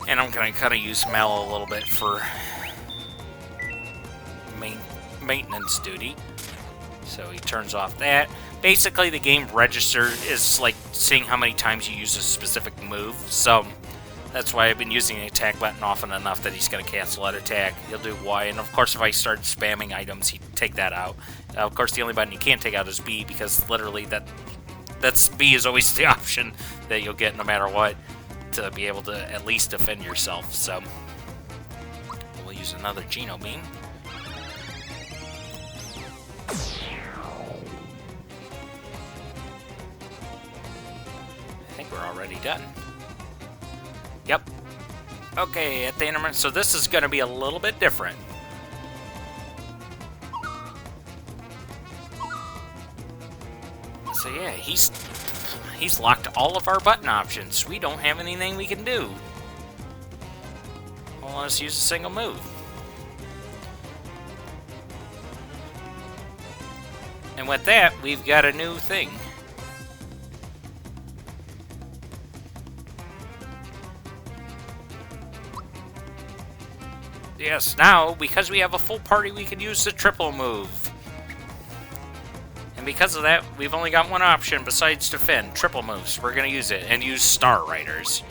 Speaker 1: And I'm going to kind of use Mel a little bit for maintenance duty. So he turns off that. Basically, the game register is like seeing how many times you use a specific move. So that's why I've been using the attack button often enough that he's going to cancel that attack. He'll do Y, and of course if I start spamming items, he'd take that out. Of course, the only button you can't take out is B, because literally that's B is always the option that you'll get no matter what, to be able to at least defend yourself. So we'll use another Geno Beam. I think we're already done. Yep. Okay, at the intermission. So this is going to be a little bit different. So yeah, he's locked all of our button options. We don't have anything we can do. Well, let's use a single move. And with that, we've got a new thing. Yes, now, because we have a full party, we can use the triple move. And because of that, we've only got one option besides defend. Triple moves. We're going to use it, and use Star Riders.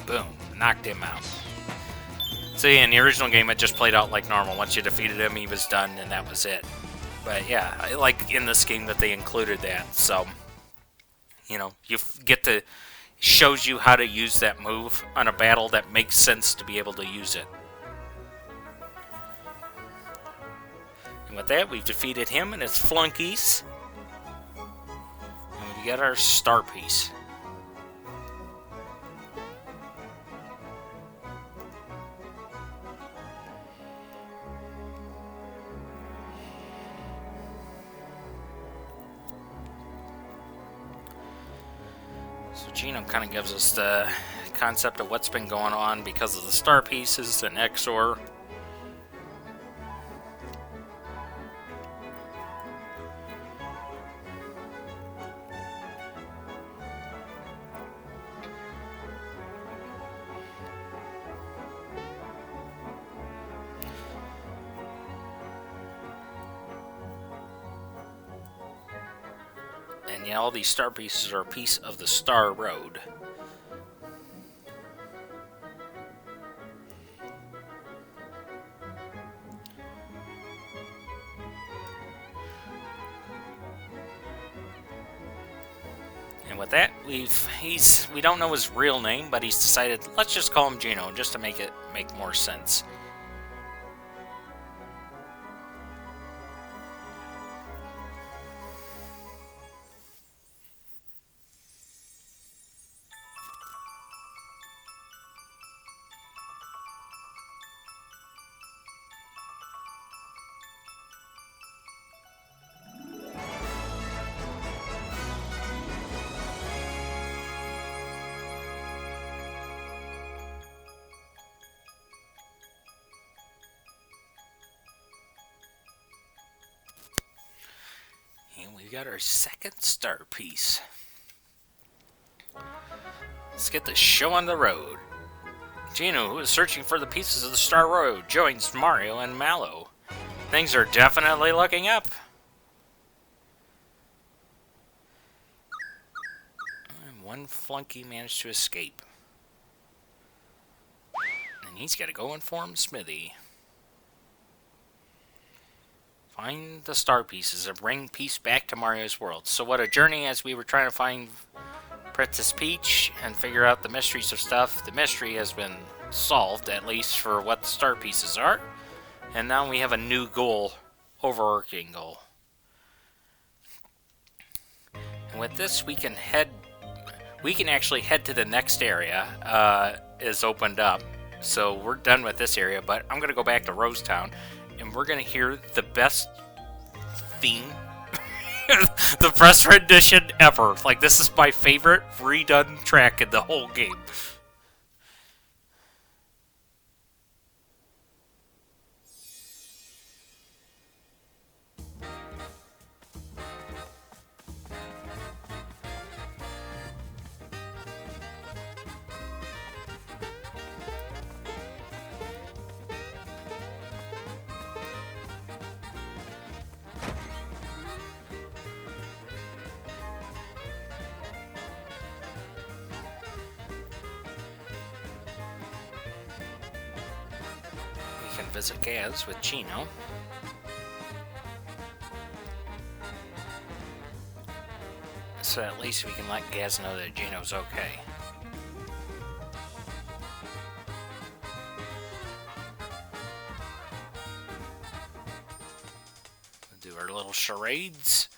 Speaker 1: Boom. Knocked him out. So yeah, in the original game, it just played out like normal. Once you defeated him, he was done, and that was it. But yeah, I like in this game that they included that. So, you know, you get to... shows you how to use that move on a battle that makes sense to be able to use it. And with that, we've defeated him and his flunkies. And we got our star piece. So Gino kind of gives us the concept of what's been going on because of the star pieces and Exor. And yeah, all these star pieces are a piece of the Star Road. And with that, we don't know his real name, but he's decided let's just call him Gino just to make it make more sense. We got our second star piece. Let's get the show on the road. Gino, who is searching for the pieces of the Star Road, joins Mario and Mallow. Things are definitely looking up. And one flunky managed to escape. And he's got to go inform Smithy. Find the star pieces and bring peace back to Mario's world. So what a journey as we were trying to find Princess Peach and figure out the mysteries of stuff. The mystery has been solved, at least for what the star pieces are. And now we have a new goal, overarching goal. And with this, we can actually head to the next area, is opened up. So we're done with this area, but I'm going to go back to Rosetown. And we're going to hear the best theme, the best rendition ever. Like, this is my favorite redone track in the whole game. Visit Gaz with Gino. So at least we can let Gaz know that Gino's okay. We'll do our little charades.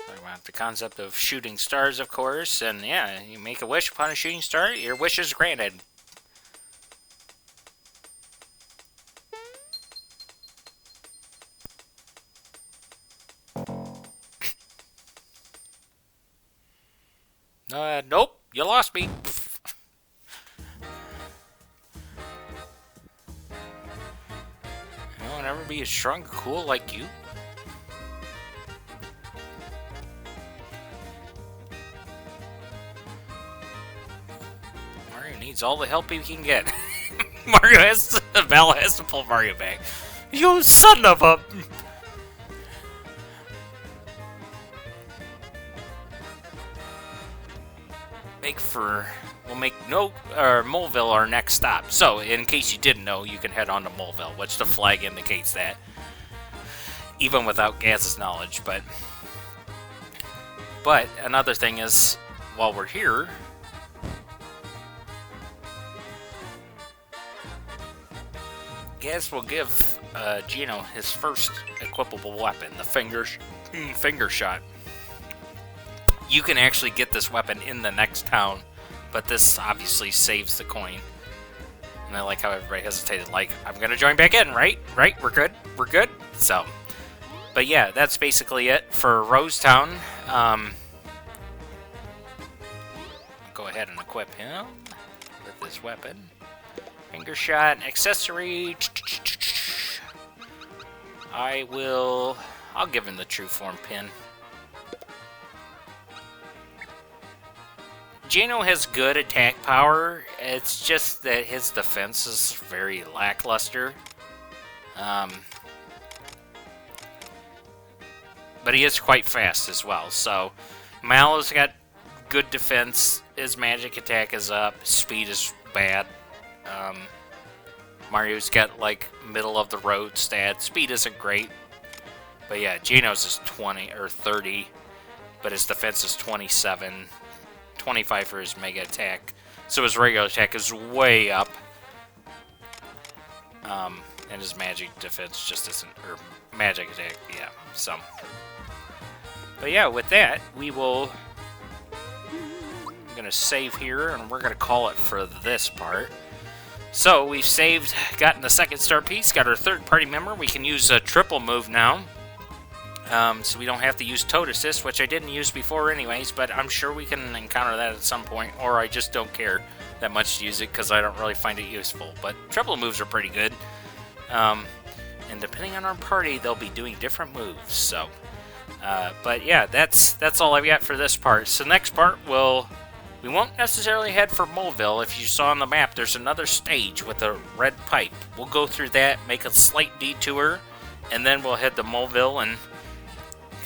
Speaker 1: Talk about the concept of shooting stars, of course, and yeah, you make a wish upon a shooting star, your wish is granted. Nope, you lost me. I'll never be as strong and cool like you. Mario needs all the help he can get. Val has to pull Mario back. You son of a... We'll make Moleville our next stop. So, in case you didn't know, you can head on to Moleville, which the flag indicates that. Even without Gaz's knowledge, but another thing is, while we're here, Gaz will give Gino his first equipable weapon, the finger shot. You can actually get this weapon in the next town, but this obviously saves the coin. And I like how everybody hesitated, like, I'm gonna join back in, right? Right? We're good? We're good? So, but yeah, that's basically it for Rosetown. ahead and equip him with this weapon. Finger shot, accessory. I'll give him the true form pin. Geno has good attack power. It's just that his defense is very lackluster. But he is quite fast as well. So Mallow's got good defense. His magic attack is up. Speed is bad. Mario's got like middle of the road stats. Speed isn't great. But yeah, Geno's is 20 or 30, but his defense is 27. 25 for his mega attack. So his regular attack is way up. And his magic defense just isn't, or magic attack, yeah, so. But yeah, with that, I'm gonna save here, and we're gonna call it for this part. So, we've saved, gotten the second star piece, got our third party member. We can use a triple move now. So we don't have to use Toad Assist, which I didn't use before anyways, but I'm sure we can encounter that at some point, or I just don't care that much to use it because I don't really find it useful. But triple moves are pretty good. And depending on our party, they'll be doing different moves, so. But yeah, that's all I've got for this part. So next part, we won't necessarily head for Moleville. If you saw on the map, there's another stage with a red pipe. We'll go through that, make a slight detour, and then we'll head to Moleville and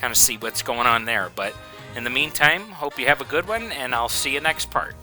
Speaker 1: kind of see what's going on there. But in the meantime, hope you have a good one, and I'll see you next part.